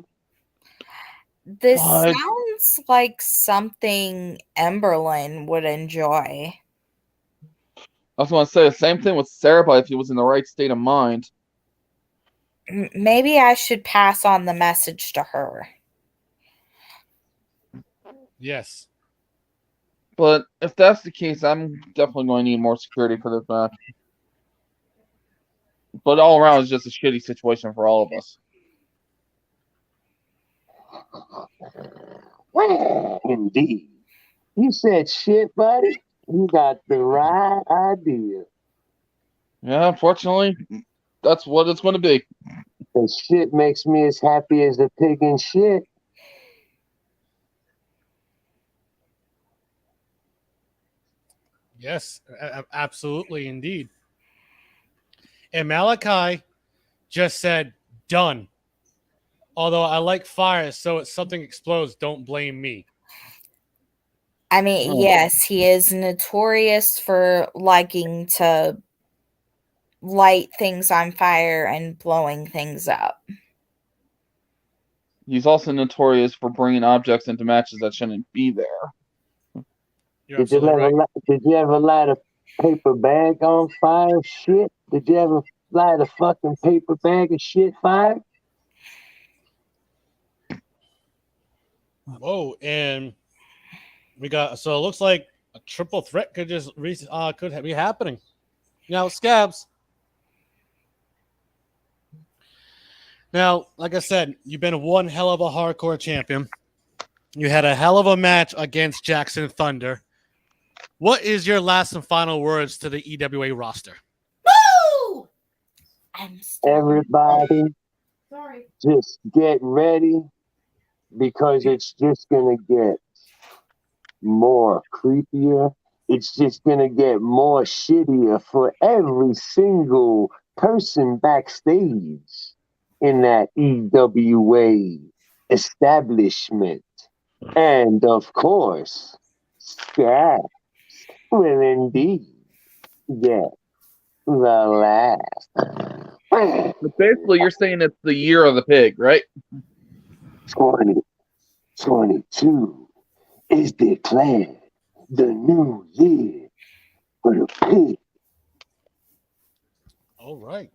This But- sounds like something Emberlyn would enjoy. I was going to say the same thing with Sarah, if he was in the right state of mind. Maybe I should pass on the message to her. Yes. But if that's the case, I'm definitely going to need more security for this match. But all around, it's just a shitty situation for all of us. Well, indeed. You said shit, buddy. You got the right idea. Yeah, unfortunately, that's what it's going to be. And shit makes me as happy as a pig in shit. Yes, absolutely, indeed. And Malachi just said, done. Although I like fire, so if something explodes, don't blame me. I mean, yes, he is notorious for liking to light things on fire and blowing things up. He's also notorious for bringing objects into matches that shouldn't be there. Did you ever light a paper bag on fire? Shit. Did you ever light a fucking paper bag of shit fire? Whoa, and we got, so it looks like a triple threat could just could be happening. Now, Scabs. Now, like I said, you've been one hell of a hardcore champion. You had a hell of a match against Jackson Thunder. What is your last and final words to the EWA roster? Woo! Everybody, Sorry. just get ready because it's just going to get more creepier. It's just going to get more shittier for every single person backstage in that EWA establishment. And of course, Scabs will indeed get the last. But basically, you're saying it's the year of the pig, right? 2022 is declared the new year for the pig. All right.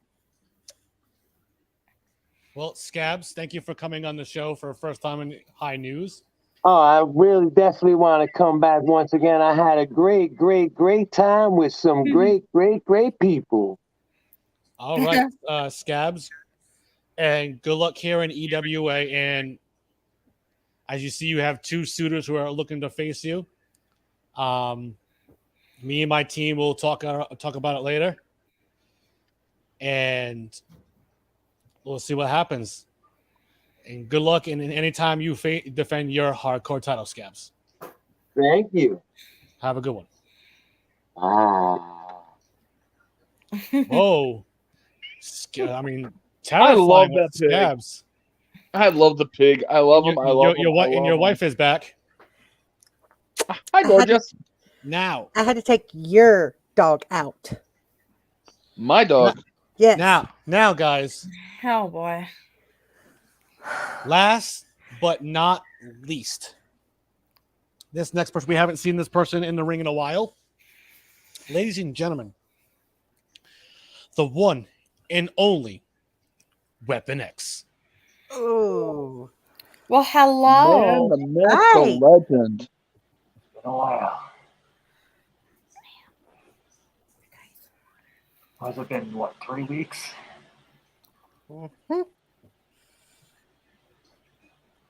Well, Scabs, thank you for coming on the show for first time in High News. Oh, I really definitely want to come back once again. I had a great time with some great people. All right, Scabs, and good luck here in EWA. And as you see, you have two suitors who are looking to face you. Me and my team will talk about it later, and we'll see what happens. And good luck in anytime you defend your hardcore title, Scabs. Thank you. Have a good one. Whoa. I mean, I love that pig. Scabs. I love the pig. I love him. I love him. Your wife is back. Hi, gorgeous. Now. I had to take your dog out. My dog. Yes. Now, guys. Oh, boy. Last but not least, this next person, we haven't seen this person in the ring in a while. Ladies and gentlemen, the one and only Weapon X. Oh. Well, hello. Man, the myth, the legend. Been a while. Has it been, 3 weeks? Mm-hmm.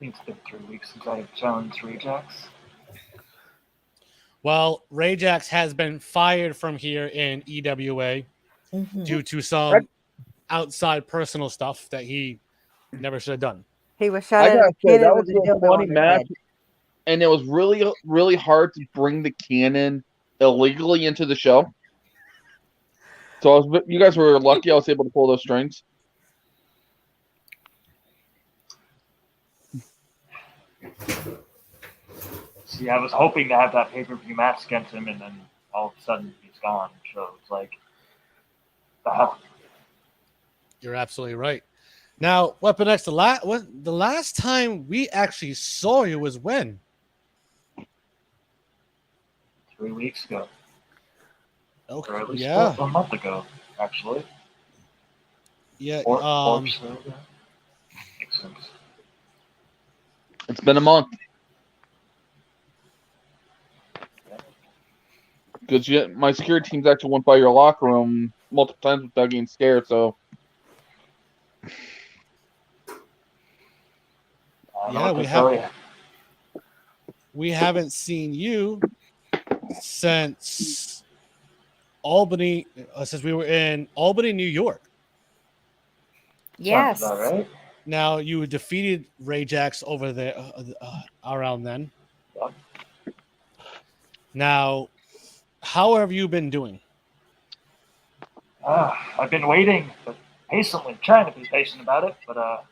I think it's been 3 weeks since I challenged Rajax. Well, Rajax has been fired from here in EWA due to some outside personal stuff that he never should have done. He was shot I at gotta a say, cannon that with was a a dildo funny on his match, head. and it was really, really hard to bring the cannon illegally into the show. So you guys were lucky I was able to pull those strings. See, I was hoping to have that pay-per-view match against him, and then all of a sudden he's gone. So it's like, The hell? You're absolutely right. Now, Weapon X, the last time we actually saw you was when? 3 weeks ago. Okay, Or at least yeah. a month ago, actually. Yeah. Or so, yeah. Makes sense. It's been a month. Because my security team's actually went by your locker room multiple times without getting scared, so. Yeah, we haven't seen you since Albany, since we were in Albany, New York. Yes. Sounds about right. Now you defeated Rajax over there around then. Yep. Now, how have you been doing? I've been waiting, but patiently, trying to be patient about it, but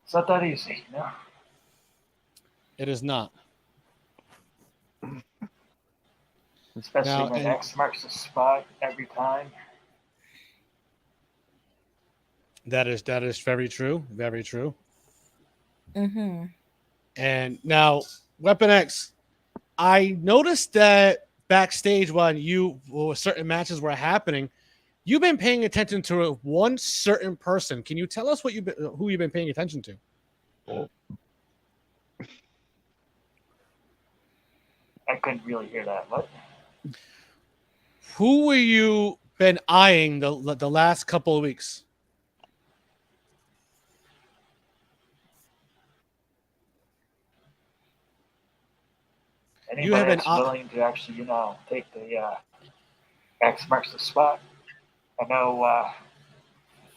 it's not that easy, you know? It is not. Especially Now, when X marks the spot every time. That is very true. Very true. Mm-hmm. And now, Weapon X, I noticed that backstage when certain matches were happening, you've been paying attention to one certain person. Can you tell us who you've been paying attention to? I couldn't really hear that. What? Who were you been eyeing the last couple of weeks? Anybody that's willing to actually, take the X marks the spot. I know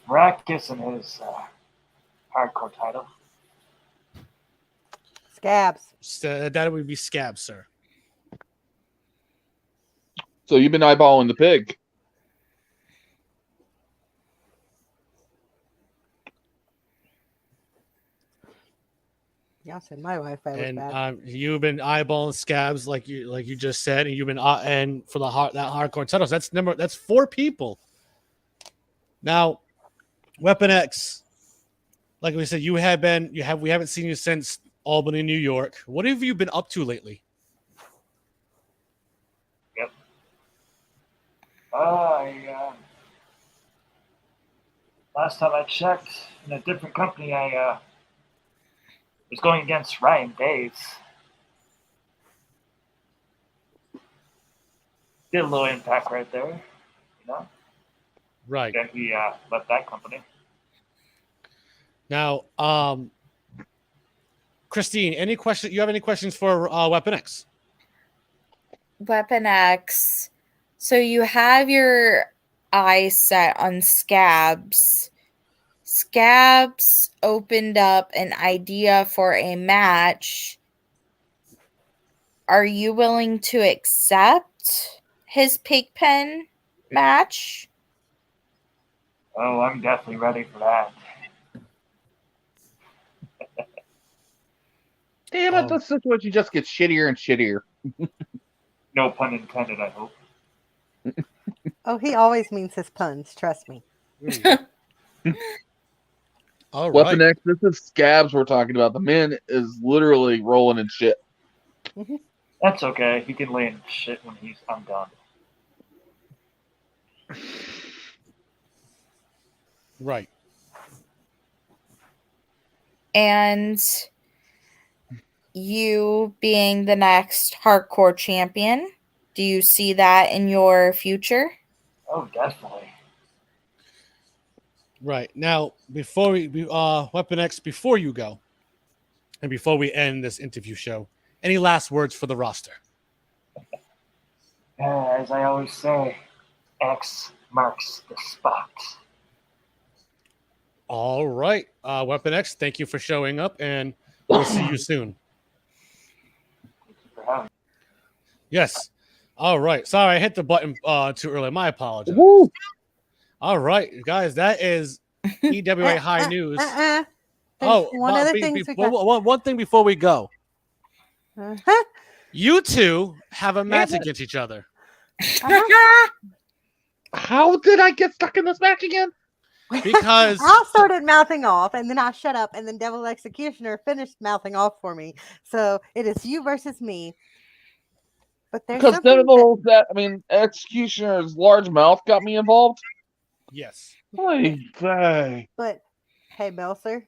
Maracus and his hardcore title. Scabs. That would be Scabs, sir. So you've been eyeballing the pig. Yeah, said my Wi-Fi was And bad. you've been eyeballing Scabs like you just said, and you've been and for that hardcore titles. That's 4 people. Now, Weapon X, like we said, we haven't seen you since Albany, New York. What have you been up to lately? Yep. Last time I checked, in a different company, I was going against Ryan Daves. Did a little impact right there, Right. Then he left that company. Now, Christine, you have any questions for Weapon X? Weapon X. So you have your eyes set on Scabs. Scabs opened up an idea for a match. Are you willing to accept his Pigpen match? Oh, I'm definitely ready for that. Damn it, this situation just gets shittier and shittier. No pun intended, I hope. Oh, he always means his puns, trust me. All Weapon right. X, this is Scabs we're talking about. The man is literally rolling in shit. That's okay. He can lay in shit when I'm done. Right. And you being the next hardcore champion, do you see that in your future? Oh, definitely. Right. Now, before Weapon X, before you go, and before we end this interview show, any last words for the roster? As I always say, X marks the spot. All right. Weapon X, thank you for showing up, and we'll see you soon. Yes. All right. Sorry, I hit the button too early. My apologies. Woo! All right, guys, that is EWA High News. There's one other thing we got. One thing before we go. Uh-huh. You two have a match against each other. How did I get stuck in this match again? Because I started mouthing off, and then I shut up, and then Devil Executioner finished mouthing off for me. So it is you versus me. But there's Because something Devil, Executioner's large mouth got me involved. yes. Oy vey. But hey, Meltzer,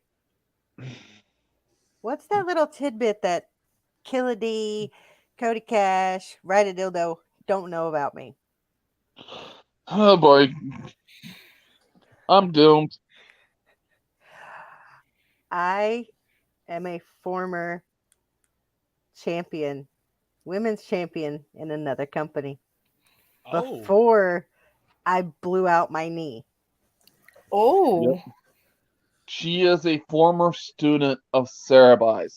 what's that little tidbit that Killer D, Cody Cash, Ride a Dildo don't know about me? Oh boy. I'm doomed. I am a former champion, women's champion in another company. Oh. Before I blew out my knee. Oh. Yep. She is a former student of Sarabai's.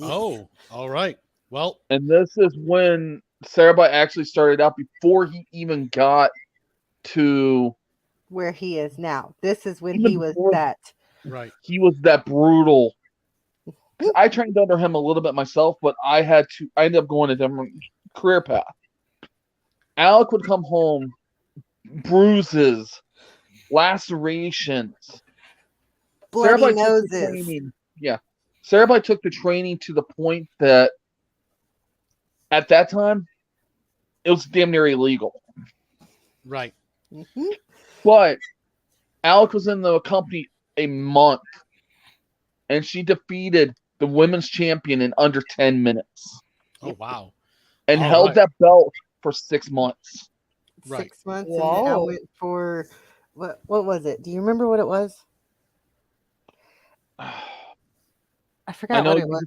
Oh, all right. Well, and this is when Sarabai actually started out before he even got to where he is now. This is when even he was before- that. Right. He was that brutal. I trained under him a little bit myself, but I ended up going a different career path. Alec would come home, bruises, lacerations. Bloody Sarabai took the noses. training- Yeah. Sarabai took the training to the point that at that time, it was damn near illegal. Right. Mm-hmm. But Alec was in the company a month, and she defeated the women's champion in under 10 minutes Oh, wow. and All held right. that belt for 6 months. Right. 6 months, and then I Whoa. went for what was it? Do you remember what it was? I forgot what it was.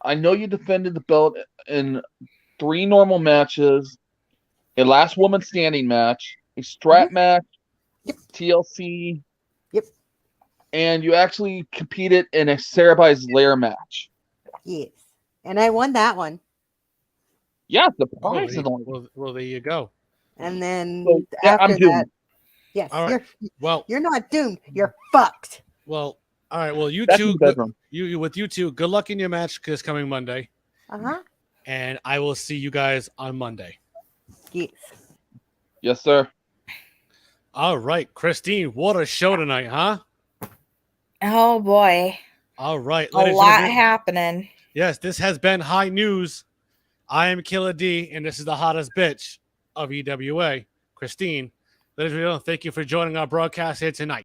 I know you defended the belt in 3 normal matches, a last woman standing match, a strap match, TLC. Yep. And you actually competed in a Sarabai's Lair match. Yes, and I won that one. Yeah, Oh, surprisingly. well, there you go. And then So, yeah, I'm after doomed. that, yes, All right. Well, you're not doomed. You're fucked. well, all right. Well, you That's in two, the bedroom. with you two, good luck in your match this coming Monday, Uh-huh. and I will see you guys on Monday. Yes. Yes, sir. All right, Christine, what a show tonight, huh? Oh boy. All right, A ladies and lot gentlemen. happening. Yes, this has been High News. I am Killer D, and this is the hottest bitch of EWA, Christine. Ladies and gentlemen, thank you for joining our broadcast here tonight.